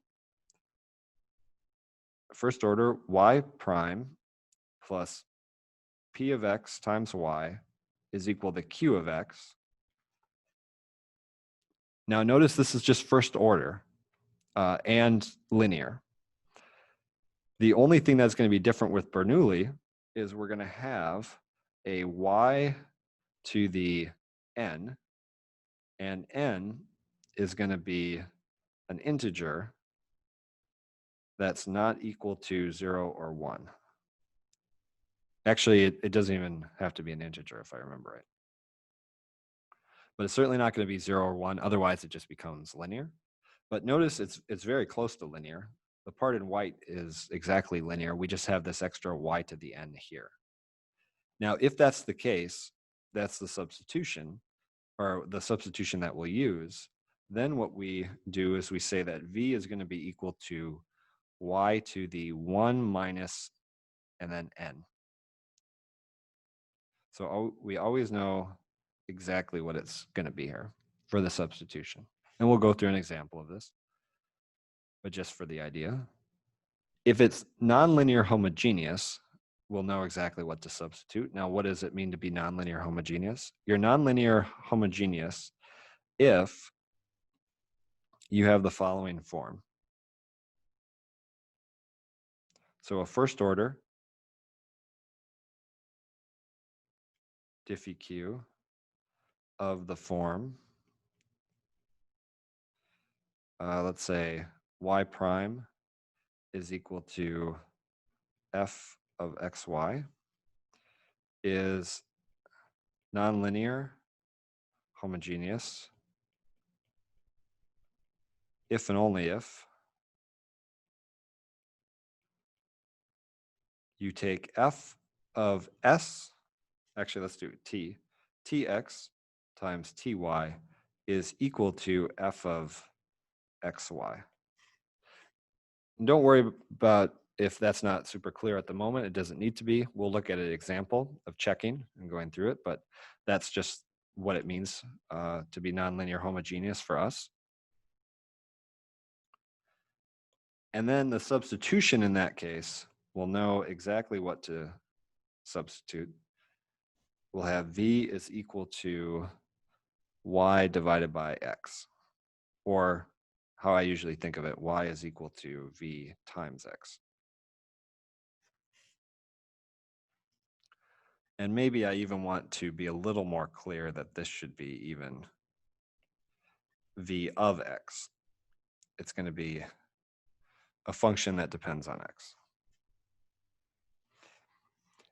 first order y prime plus p of x times y is equal to q of x. Now notice this is just first order and linear. The only thing that's going to be different with Bernoulli is we're going to have a y to the n, and n is going to be an integer that's not equal to 0 or 1. Actually, it doesn't even have to be an integer if I remember right. But it's certainly not going to be 0 or 1, otherwise it just becomes linear. But notice it's very close to linear. The part in white is exactly linear. We just have this extra y to the n here. Now, if that's the case, that's the substitution, or the substitution that we'll use. Then what we do is we say that v is going to be equal to y to the 1 minus and then n. So we always know exactly what it's going to be here for the substitution. And we'll go through an example of this, but just for the idea. If it's nonlinear homogeneous, we'll know exactly what to substitute. Now, what does it mean to be nonlinear homogeneous? You're nonlinear homogeneous if you have the following form. So a first order diffie-q of the form let's say y prime is equal to f of xy is nonlinear, homogeneous, if and only if you take f of s, actually let's do t, tx times ty is equal to f of xy. And don't worry about if that's not super clear at the moment. It doesn't need to be. We'll look at an example of checking and going through it, but that's just what it means to be nonlinear homogeneous for us. And then the substitution in that case, we'll know exactly what to substitute. We'll have v is equal to y divided by x, or how I usually think of it, y is equal to v times x. And maybe I even want to be a little more clear that this should be even v of x. It's going to be a function that depends on x.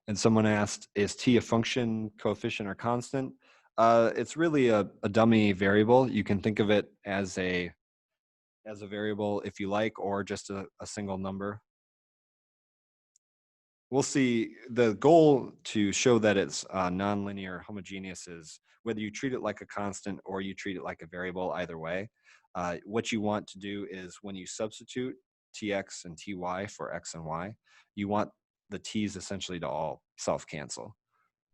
And someone asked, is t a function, coefficient, or constant? It's really a dummy variable. You can think of it as a variable if you like, or just a single number. We'll see. The goal to show that it's nonlinear homogeneous is whether you treat it like a constant or you treat it like a variable, either way. What you want to do is when you substitute tx and ty for x and y, you want the t's essentially to all self-cancel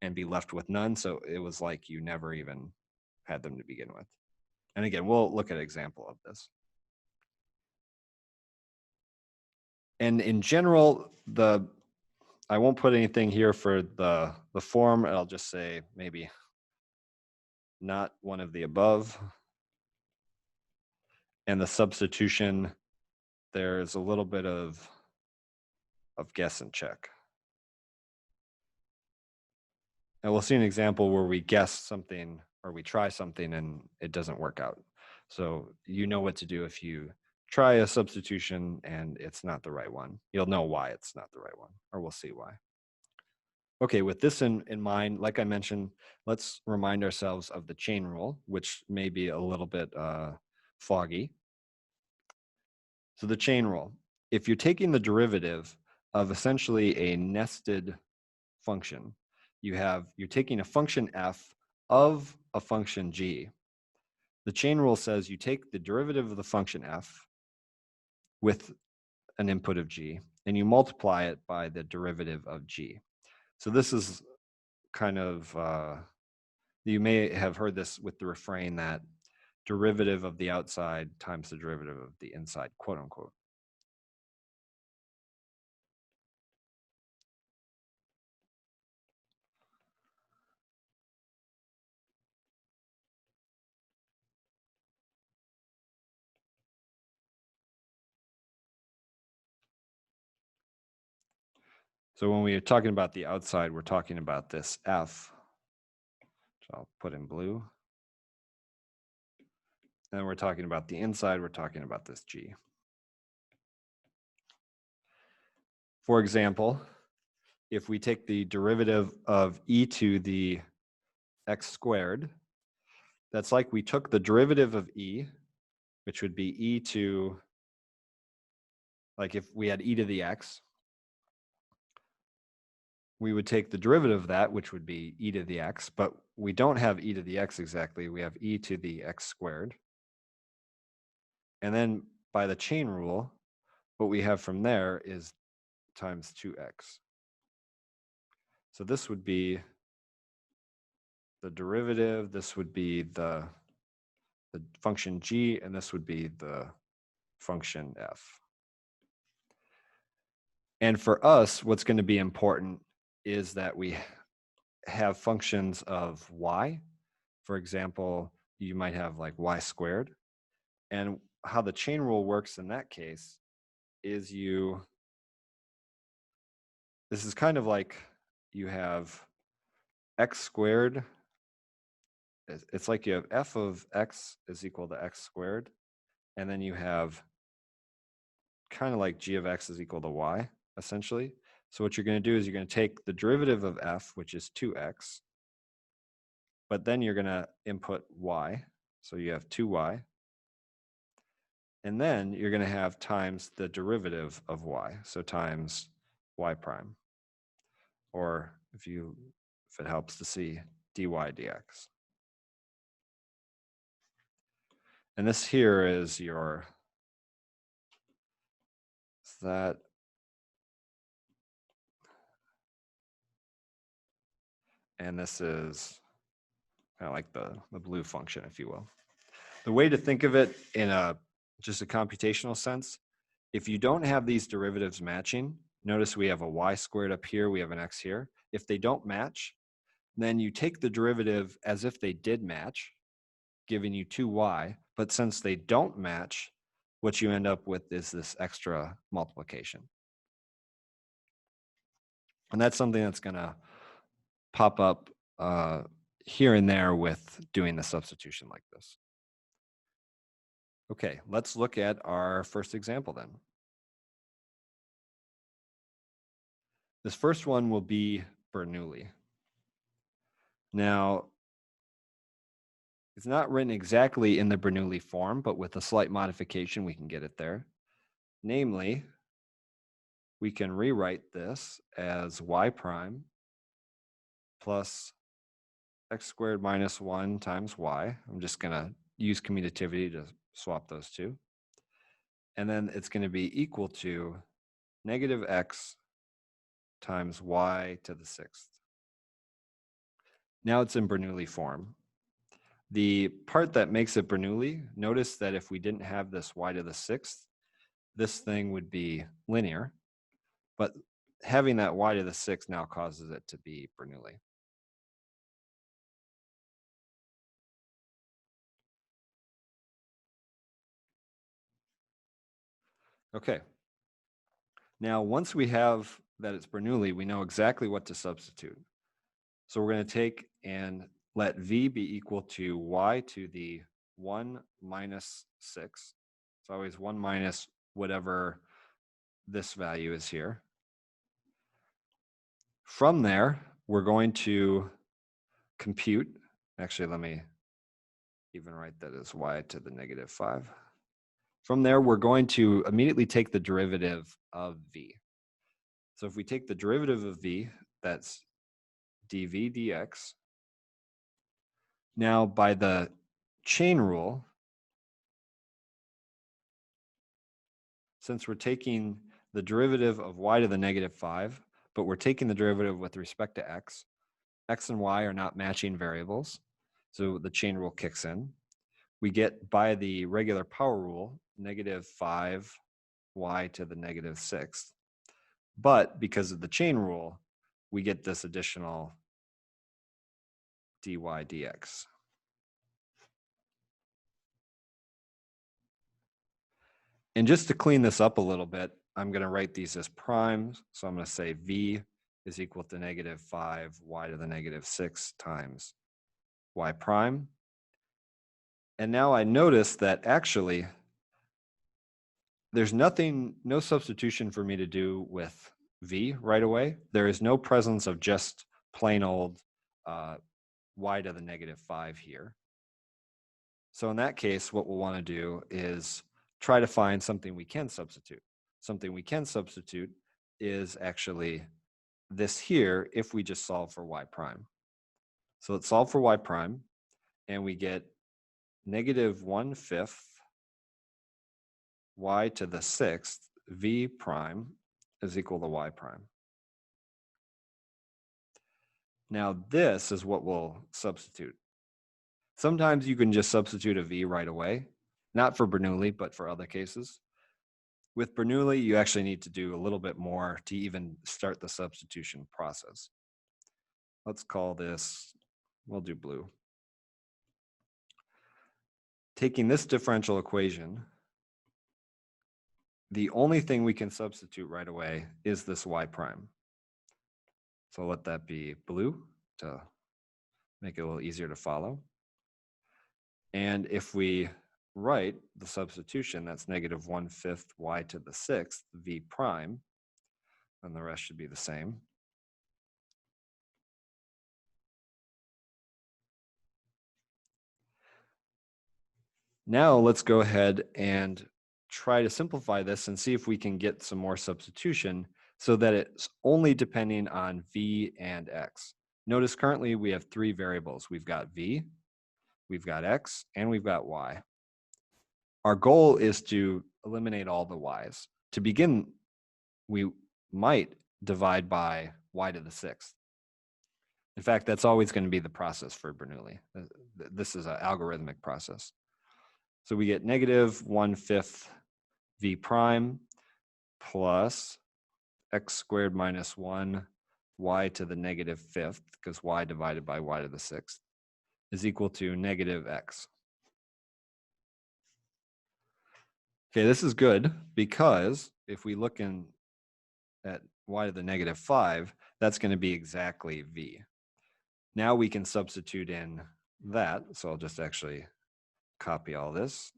and be left with none. So it was like you never even had them to begin with. And again, we'll look at an example of this. And in general, I won't put anything here for the form. I'll just say maybe not one of the above. And the substitution, there's a little bit of guess and check. And we'll see an example where we guess something or we try something and it doesn't work out. So you know what to do if you try a substitution and it's not the right one. You'll know why it's not the right one, or we'll see why. Okay, with this in mind, like I mentioned, let's remind ourselves of the chain rule, which may be a little bit foggy. So the chain rule, if you're taking the derivative of essentially a nested function, you're taking a function f of a function g. The chain rule says you take the derivative of the function f with an input of g, and you multiply it by the derivative of g. So this is kind of, you may have heard this with the refrain that derivative of the outside times the derivative of the inside, quote unquote. So when we are talking about the outside, we're talking about this f, which I'll put in blue. And we're talking about the inside, we're talking about this g. For example, if we take the derivative of e to the x squared, that's like we took the derivative of e, which would be e to, like if we had e to the x, we would take the derivative of that, which would be e to the x, but we don't have e to the x exactly. We have e to the x squared. And then by the chain rule, what we have from there is times 2x. So this would be the derivative, this would be the function g, and this would be the function f. And for us, what's going to be important is that we have functions of y. For example, you might have like y squared. And how the chain rule works in that case is this is kind of like you have x squared. It's like you have f of x is equal to x squared. And then you have kind of like g of x is equal to y, essentially. So what you're going to do is you're going to take the derivative of f, which is 2x, but then you're going to input y. So you have 2y. And then you're going to have times the derivative of y, so times y prime. Or if it helps to see, dy dx. And this here is your, that, and this is kind of like the blue function, if you will. The way to think of it in just a computational sense, if you don't have these derivatives matching, notice we have a y squared up here, we have an x here. If they don't match, then you take the derivative as if they did match, giving you 2y, but since they don't match, what you end up with is this extra multiplication. And that's something that's going to pop up here and there with doing the substitution like this. Okay, let's look at our first example then. This first one will be Bernoulli. Now, it's not written exactly in the Bernoulli form, but with a slight modification, we can get it there. Namely, we can rewrite this as y prime plus x squared minus 1 times y. I'm just going to use commutativity to swap those two. And then it's going to be equal to negative x times y to the 6th. Now it's in Bernoulli form. The part that makes it Bernoulli, notice that if we didn't have this y to the 6th, this thing would be linear. But having that y to the 6th now causes it to be Bernoulli. Okay. Now, once we have that it's Bernoulli, we know exactly what to substitute. So we're going to take and let v be equal to y to the 1 minus 6. It's always 1 minus whatever this value is here. From there, we're going to compute. Actually, let me even write that as y to the negative 5. From there, we're going to immediately take the derivative of v. So if we take the derivative of v, that's dv dx. Now, by the chain rule, since we're taking the derivative of y to the negative 5, but we're taking the derivative with respect to x and y are not matching variables, so the chain rule kicks in. We get, by the regular power rule, negative 5y to the negative 6th. But because of the chain rule, we get this additional dy dx. And just to clean this up a little bit, I'm going to write these as primes. So I'm going to say v is equal to negative 5y to the negative 6 times y prime. And now I notice that actually there's no substitution for me to do with v right away. There is no presence of just plain old y to the negative 5 here. So in that case, what we'll want to do is try to find something we can substitute. Something we can substitute is actually this here if we just solve for y prime. So let's solve for y prime, and we get negative 1/5 y to the 6th v prime is equal to y prime. Now this is what we'll substitute. Sometimes you can just substitute a v right away, not for Bernoulli, but for other cases. With Bernoulli, you actually need to do a little bit more to even start the substitution process. Let's call this, we'll do blue. Taking this differential equation, the only thing we can substitute right away is this y prime. So let that be blue to make it a little easier to follow. And if we write the substitution, that's negative 1/5 y to the 6th v prime, and the rest should be the same. Now let's go ahead and try to simplify this and see if we can get some more substitution so that it's only depending on v and x. Notice currently we have three variables. We've got v, we've got x, and we've got y. Our goal is to eliminate all the y's. To begin, we might divide by y to the 6th. In fact, that's always going to be the process for Bernoulli. This is an algorithmic process. So we get negative 1/5 v prime plus x squared minus 1 y to the negative 5th, because y divided by y to the 6th, is equal to negative x. Okay, this is good because if we look at y to the negative 5, that's going to be exactly v. Now we can substitute in that. So I'll just actually copy all this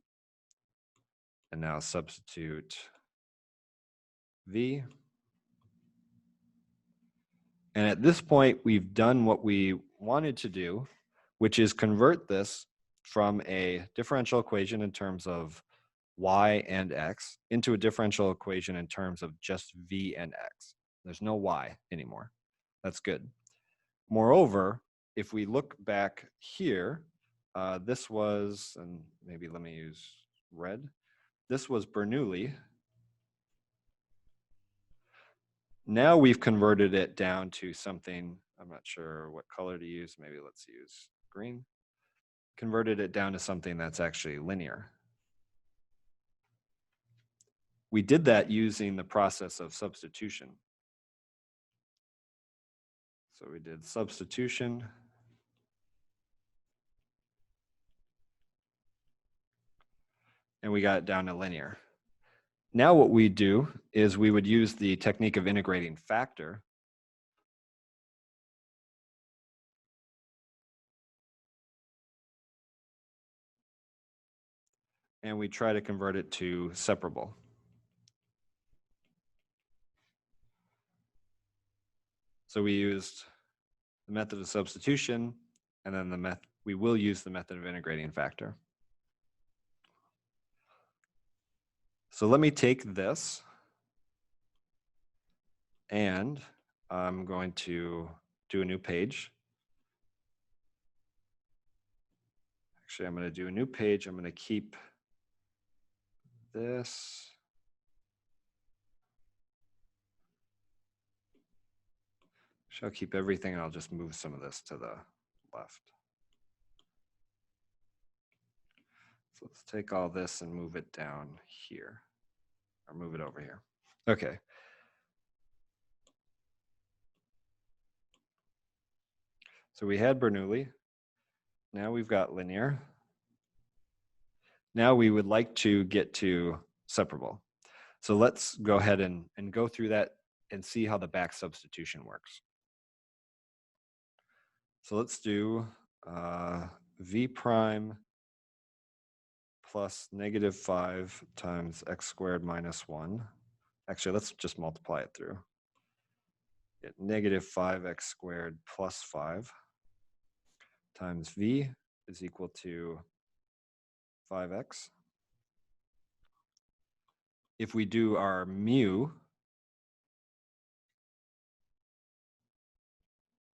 and now substitute v. And at this point, we've done what we wanted to do, which is convert this from a differential equation in terms of y and x into a differential equation in terms of just v and x. There's no y anymore. That's good. Moreover, if we look back here, this was, and maybe let me use red, this was Bernoulli. Now we've converted it down to something, I'm not sure what color to use, maybe let's use green. Converted it down to something that's actually linear. We did that using the process of substitution. So we did substitution. And we got it down to linear. Now what we do is we would use the technique of integrating factor. And we try to convert it to separable. So we used the method of substitution, and then we will use the method of integrating factor. So let me take this, and I'm going to do a new page. Actually, I'm going to do a new page. I'm going to keep this. I'll keep everything, and I'll just move some of this to the left. So let's take all this and move it down here, or move it over here. Okay. So we had Bernoulli. Now we've got linear. Now we would like to get to separable. So let's go ahead and go through that and see how the back substitution works. So let's do v prime plus negative 5 times x squared minus 1. Actually, let's just multiply it through. Get negative 5x squared plus 5 times v is equal to 5x. If we do our mu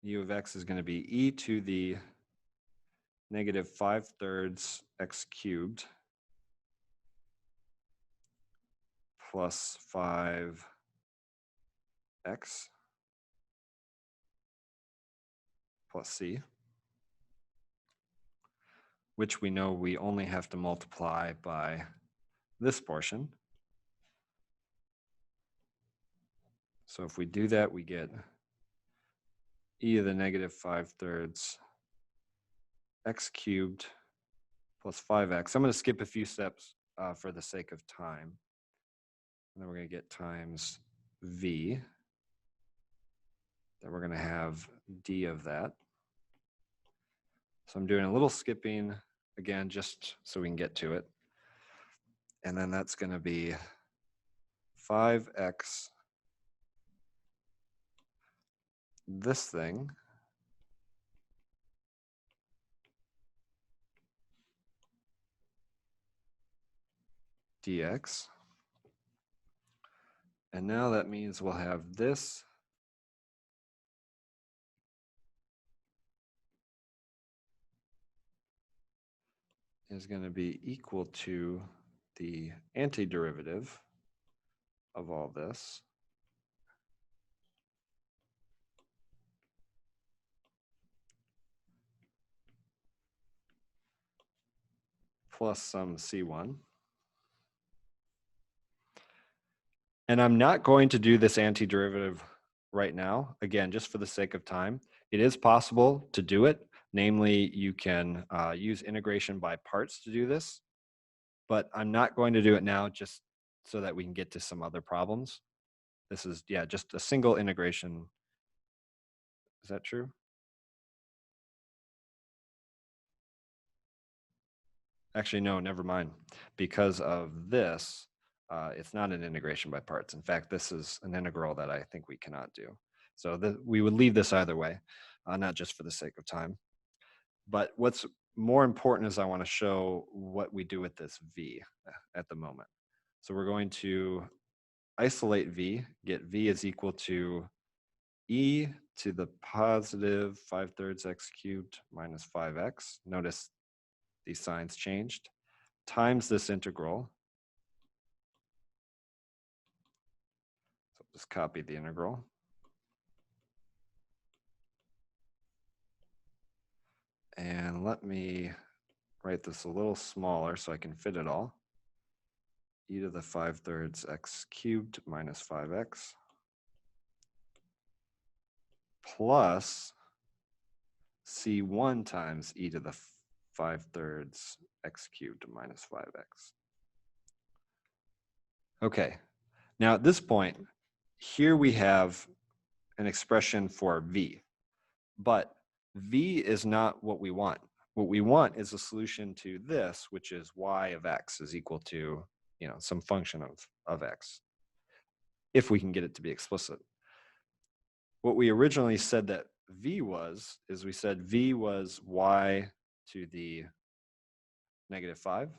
of x is going to be e to the negative 5/3 x cubed plus 5x plus c, which we know we only have to multiply by this portion. So if we do that, we get e to the negative 5/3 x cubed plus 5x. I'm going to skip a few steps for the sake of time. And then we're going to get times v. Then we're going to have d of that. So I'm doing a little skipping again, just so we can get to it. And then that's going to be 5x this thing dx. And now that means we'll have this is going to be equal to the antiderivative of all this plus some C1. And I'm not going to do this antiderivative right now, again, just for the sake of time. It is possible to do it. Namely, you can use integration by parts to do this, but I'm not going to do it now just so that we can get to some other problems. This is, yeah, just a single integration. Is that true? Actually, no, never mind. Because of this, it's not an integration by parts. In fact, this is an integral that I think we cannot do. So we would leave this either way, not just for the sake of time. But what's more important is I want to show what we do with this v at the moment. So we're going to isolate v, get v is equal to e to the positive 5/3 x cubed minus 5x. Notice these signs changed, times this integral. So just copy the integral. And let me write this a little smaller so I can fit it all. E to the 5/3 x cubed minus 5x plus C1 times e to the 5/3 x cubed minus 5x. Okay, now at this point, here we have an expression for v, but v is not what we want. What we want is a solution to this, which is y of x is equal to, some function of x, if we can get it to be explicit. What we originally said that v was, is we said v was y to the -5.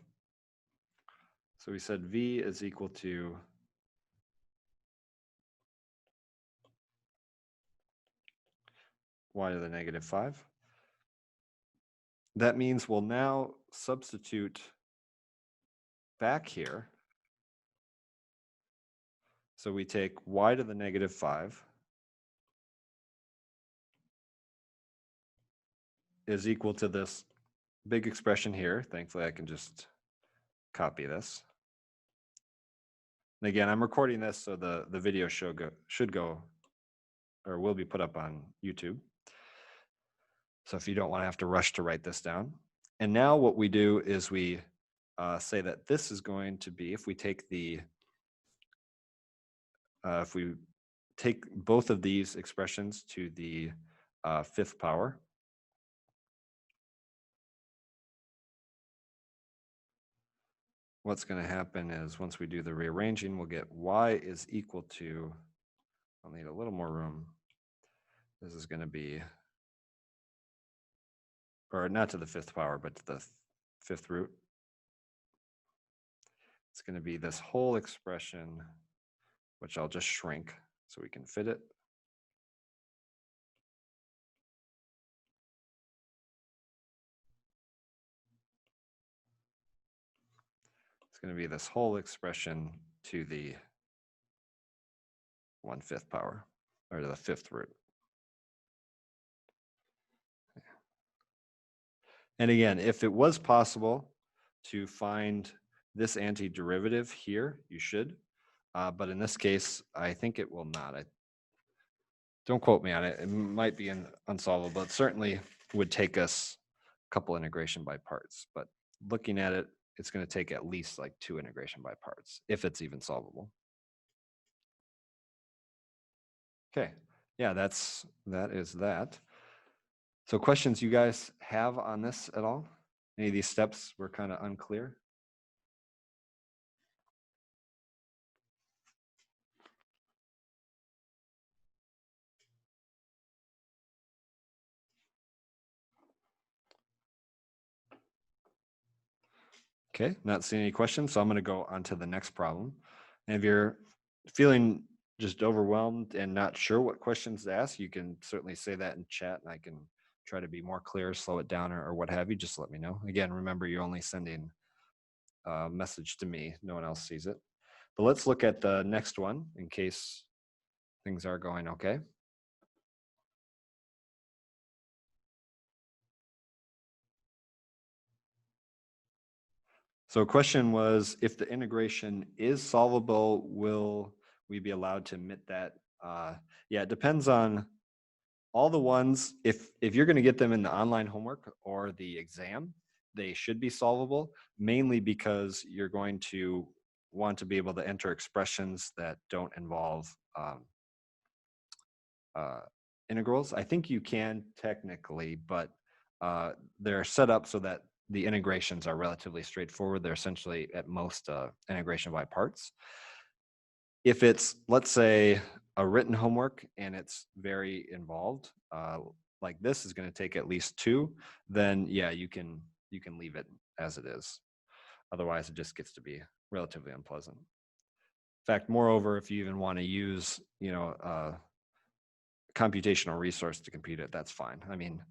So we said v is equal to y to the -5. That means we'll now substitute back here. So we take y to the -5 is equal to this big expression here. Thankfully, I can just copy this. And again, I'm recording this, so the video should go or will be put up on YouTube. So if you don't want to have to rush to write this down. And now what we do is we say that this is going to be, if we take both of these expressions to the 5th power, what's going to happen is once we do the rearranging, we'll get y is equal to, I'll need a little more room. This is going to be, or not to the 5th power, but to the 5th root. It's going to be this whole expression, which I'll just shrink so we can fit it. It's going to be this whole expression to the 1/5 power, or to the 5th root. And again, if it was possible to find this antiderivative here, you should. But in this case, I think it will not. Don't quote me on it. It might be unsolvable. It certainly would take us a couple integration by parts. But looking at it, it's going to take at least like 2 integration by parts, if it's even solvable. Okay, yeah, that is that. So questions you guys have on this at all? Any of these steps were kind of unclear? Okay, not seeing any questions, so I'm going to go on to the next problem. And if you're feeling just overwhelmed and not sure what questions to ask, you can certainly say that in chat and I can try to be more clear, slow it down, or what have you. Just let me know. Again, remember, you're only sending a message to me. No one else sees it. But let's look at the next one in case things are going okay. So question was, if the integration is solvable, will we be allowed to admit that? Yeah, it depends on all the ones. If you're going to get them in the online homework or the exam, they should be solvable, mainly because you're going to want to be able to enter expressions that don't involve integrals. I think you can technically, but they're set up so that the integrations are relatively straightforward. They're essentially at most integration by parts. If it's, let's say, a written homework and it's very involved, like this is going to take at least 2, then yeah, you can leave it as it is. Otherwise, it just gets to be relatively unpleasant. In fact, moreover, if you even want to use, computational resource to compute it, that's fine. I mean,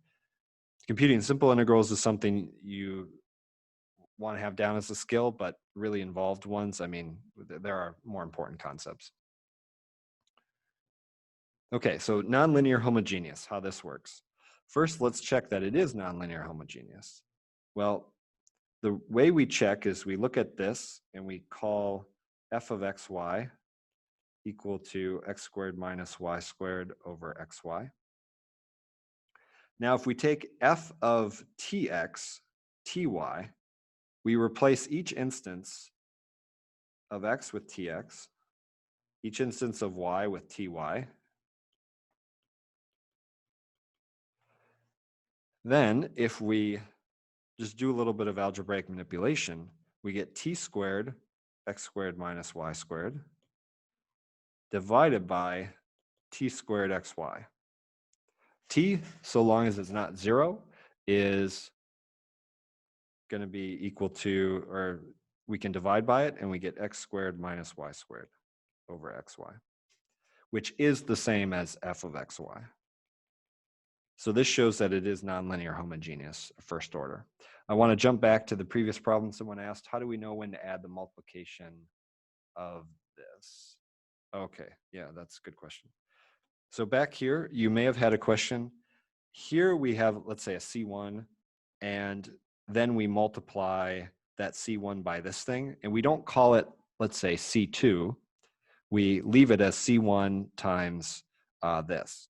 computing simple integrals is something you want to have down as a skill, but really involved ones, I mean, there are more important concepts. Okay, so nonlinear homogeneous, how this works. First, let's check that it is nonlinear homogeneous. Well, the way we check is we look at this and we call f of xy equal to x squared minus y squared over xy. Now, if we take f of tx, ty, we replace each instance of x with tx, each instance of y with ty. Then, if we just do a little bit of algebraic manipulation, we get t squared, x squared minus y squared, divided by t squared xy. T, so long as it's not 0, is going to be equal to, or we can divide by it, and we get x squared minus y squared over xy, which is the same as f of xy. So this shows that it is nonlinear homogeneous, first order. I want to jump back to the previous problem someone asked, how do we know when to add the multiplication of this? Okay, yeah, that's a good question. So back here, you may have had a question. Here we have, let's say, a C1, and then we multiply that C1 by this thing, and we don't call it, let's say, C2. We leave it as C1 times this.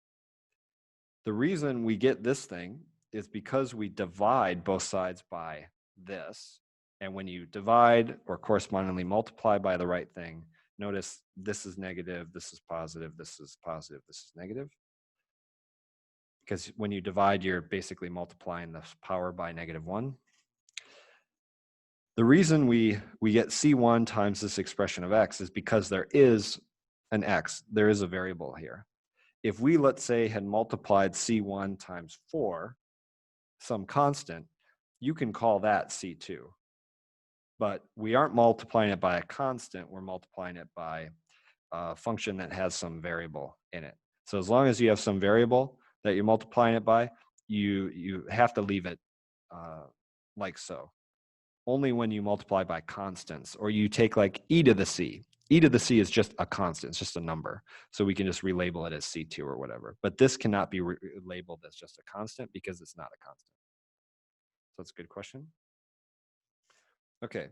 The reason we get this thing is because we divide both sides by this. And when you divide or correspondingly multiply by the right thing, notice this is negative, this is positive, this is positive, this is negative. Because when you divide, you're basically multiplying the power by -1. The reason we get C1 times this expression of x is because there is an x, there is a variable here. If we, let's say, had multiplied C1 times 4, some constant, you can call that C2. But we aren't multiplying it by a constant, we're multiplying it by a function that has some variable in it. So as long as you have some variable that you're multiplying it by, you have to leave it like so. Only when you multiply by constants, or you take like e to the c. E to the c is just a constant, it's just a number. So we can just relabel it as C2 or whatever. But this cannot be labeled as just a constant because it's not a constant. So that's a good question. Okay,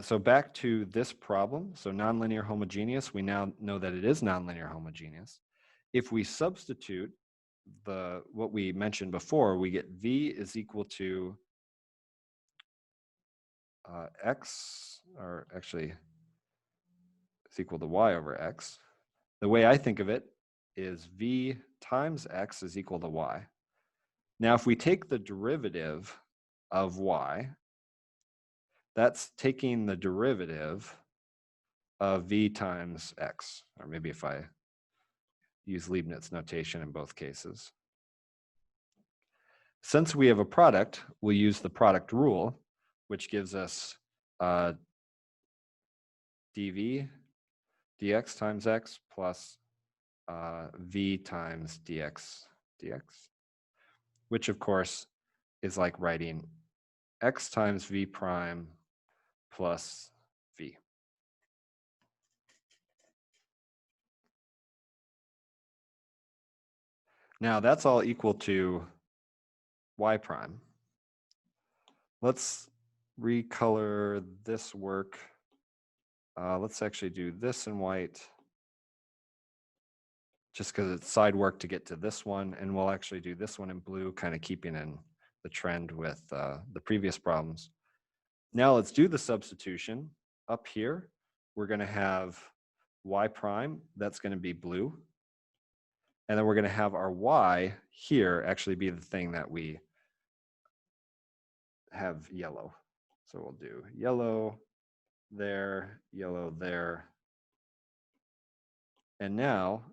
so back to this problem. So nonlinear homogeneous, we now know that it is nonlinear homogeneous. If we substitute what we mentioned before, we get V is equal to x, or actually it's equal to y over x. The way I think of it is V times x is equal to y. Now, if we take the derivative of y, that's taking the derivative of V times x, or maybe if I use Leibniz notation in both cases. Since we have a product, we'll use the product rule. which gives us dv dx times x plus v times dx, which of course is like writing x times v prime plus v. Now that's all equal to y prime. Let's recolor this work. Let's actually do this in white, just because it's side work to get to this one, and we'll actually do this one in blue, kind of keeping in the trend with the previous problems. Now let's do the substitution. Up here, we're going to have y prime, that's going to be blue. And then we're going to have our y here actually be the thing that we have yellow. So we'll do yellow there, yellow there. And now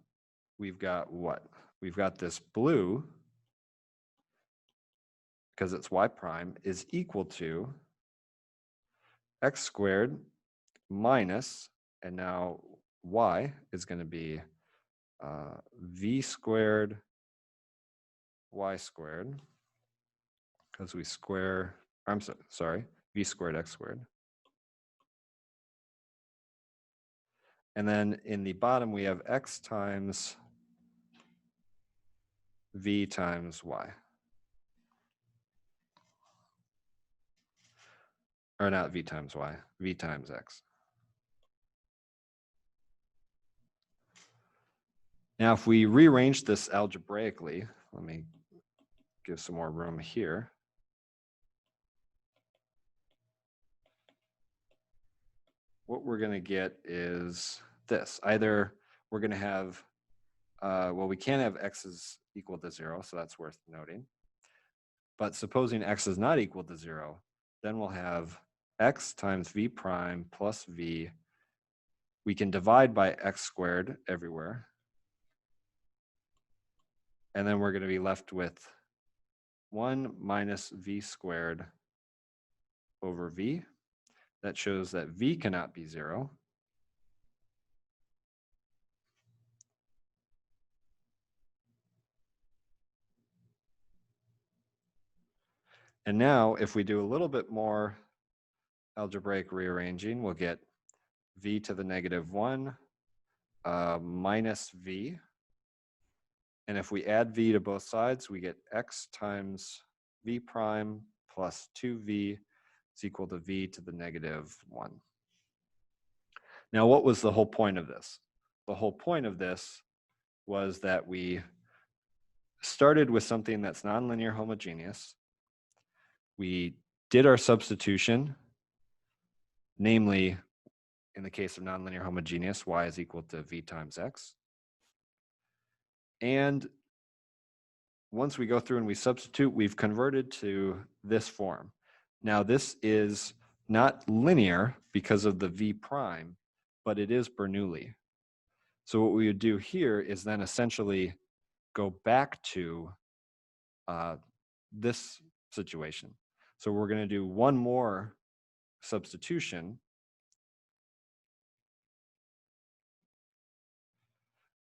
we've got what? We've got this blue, because it's y prime, is equal to x squared minus, and now y is going to be v squared y squared, because we square, I'm sorry, v squared x squared. And then in the bottom, we have x times v times y. Or not v times y, v times x. Now, if we rearrange this algebraically, let me give some more room here. What we're going to get is this. Either we're going to have, well, we can't have x is equal to 0, so that's worth noting. But supposing x is not equal to 0, then we'll have x times v prime plus v. We can divide by x squared everywhere. And then we're going to be left with 1 minus v squared over v. That shows that v cannot be 0. And now, if we do a little bit more algebraic rearranging, we'll get v to the negative 1 minus v. And if we add v to both sides, we get x times v prime plus 2v is equal to v to the negative 1. Now, what was the whole point of this? The whole point of this was that we started with something that's nonlinear homogeneous. We did our substitution, namely, in the case of nonlinear homogeneous, y is equal to v times x. And once we go through and we substitute, we've converted to this form. Now, this is not linear because of the v prime, but it is Bernoulli. So what we would do here is then essentially go back to this situation. So we're going to do one more substitution.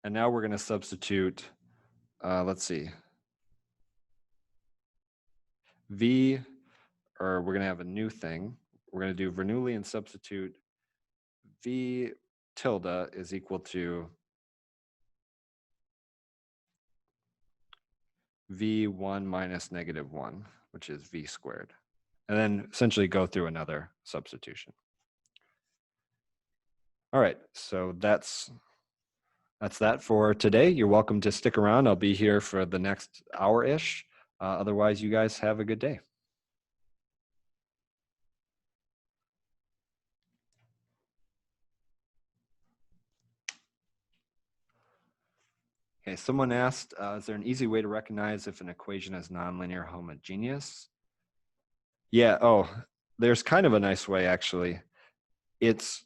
And now we're going to substitute, let's see, v, or we're going to have a new thing. We're going to do Bernoulli and substitute v tilde is equal to v1 minus negative 1, which is v squared. And then essentially go through another substitution. All right, so that's that for today. You're welcome to stick around. I'll be here for the next hour-ish. Otherwise, you guys have a good day. Okay, someone asked, is there an easy way to recognize if an equation is nonlinear homogeneous? Yeah, there's kind of a nice way, actually. It's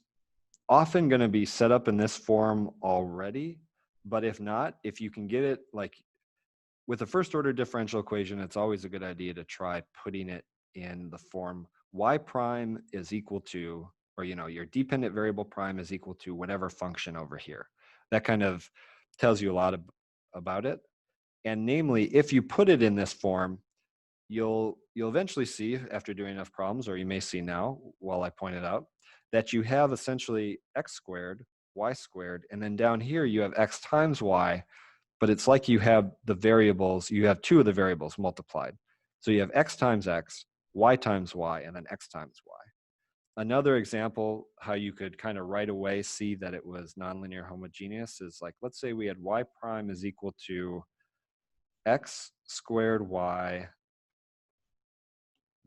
often going to be set up in this form already, but if not, if you can get it, like with a first order differential equation, it's always a good idea to try putting it in the form y prime is equal to, or your dependent variable prime is equal to whatever function over here. That kind of tells you a lot about it. And namely, if you put it in this form, you'll eventually see after doing enough problems, or you may see now while I point it out, that you have essentially x squared, y squared, and then down here you have x times y, but it's like you have the variables, you have two of the variables multiplied. So you have x times x, y times y, and then x times y. Another example how you could kind of right away see that it was nonlinear homogeneous is like, let's say we had y prime is equal to x squared y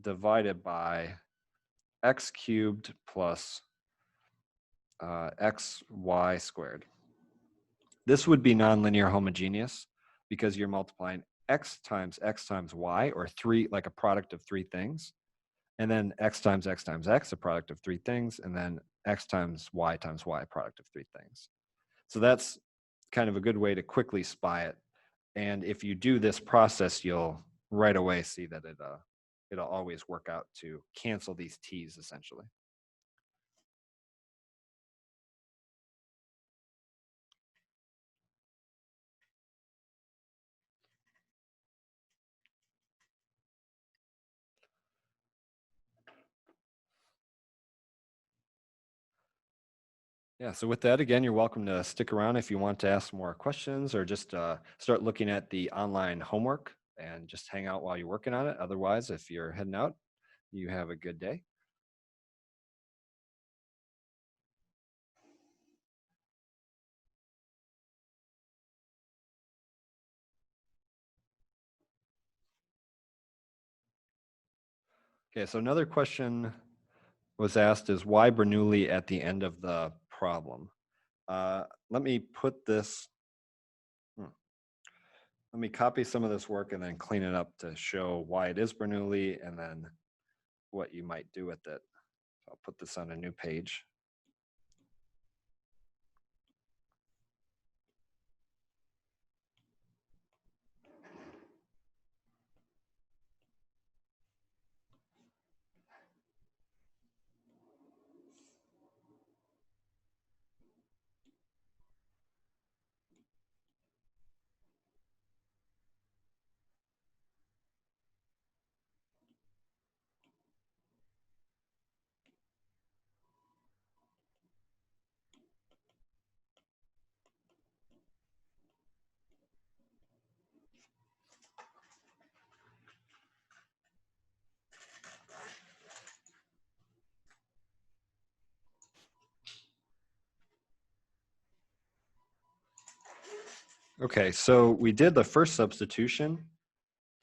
divided by x cubed plus xy squared. This would be nonlinear homogeneous because you're multiplying x times y, or three, like a product of three things, and then x times x, a product of three things, and then x times y, a product of three things. So that's kind of a good way to quickly spy it. And if you do this process, you'll right away see that it'll always work out to cancel these t's essentially. Yeah, so with that, again, you're welcome to stick around if you want to ask more questions, or just start looking at the online homework and just hang out while you're working on it. Otherwise, if you're heading out, you have a good day. Okay, so another question was asked is why Bernoulli at the end of the problem? Let me put this, let me copy some of this work and then clean it up to show why it is Bernoulli and then what you might do with it. So I'll put this on a new page. Okay, so we did the first substitution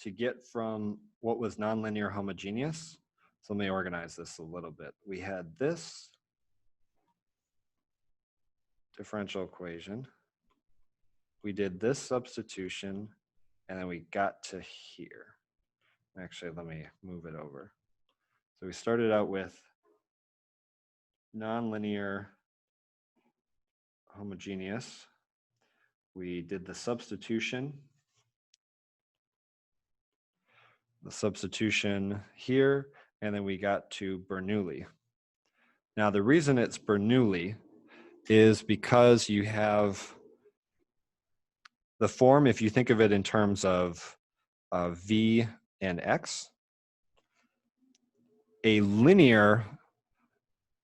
to get from what was nonlinear homogeneous. So let me organize this a little bit. We had this differential equation. We did this substitution, and then we got to here. Actually, let me move it over. So we started out with nonlinear homogeneous. We did the substitution here, and then we got to Bernoulli. Now, the reason it's Bernoulli is because you have the form, if you think of it in terms of v and x, a linear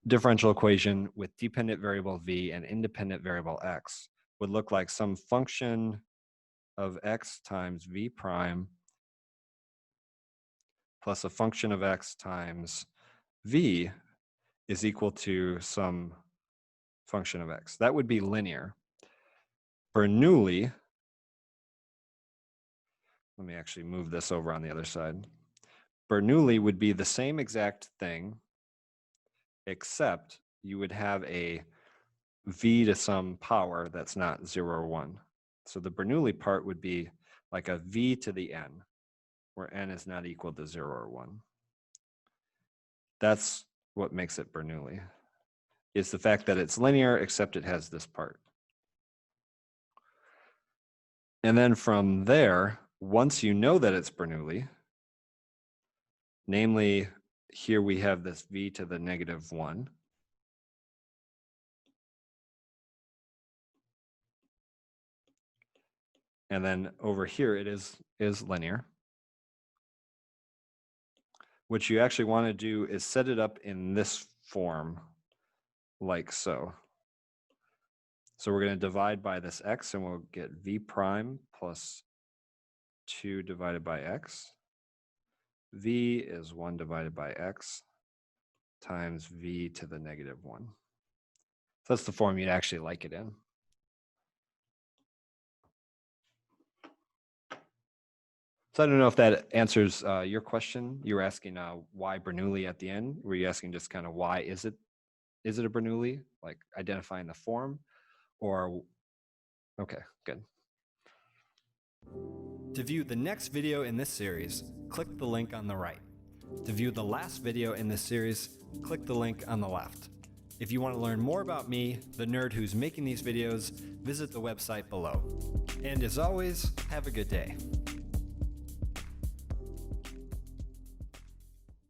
differential equation with dependent variable v and independent variable x would look like some function of x times v prime plus a function of x times v is equal to some function of x. That would be linear. Bernoulli, let me actually move this over on the other side. Bernoulli would be the same exact thing, except you would have a v to some power that's not 0 or 1. So the Bernoulli part would be like a v to the n, where n is not equal to 0 or 1. That's what makes it Bernoulli, is the fact that it's linear, except it has this part. And then from there, once you know that it's Bernoulli, namely, here we have this v to the negative 1. And then over here it is linear. What you actually want to do is set it up in this form, like so. So we're going to divide by this x, and we'll get v prime plus 2 divided by x. V is 1 divided by x times v to the negative 1. So that's the form you'd actually like it in. So I don't know if that answers your question. You were asking why Bernoulli at the end. Were you asking just kind of why is it a Bernoulli, like identifying the form, or okay, good. To view the next video in this series, click the link on the right. To view the last video in this series, click the link on the left. If you want to learn more about me, the nerd who's making these videos, visit the website below. And as always, have a good day.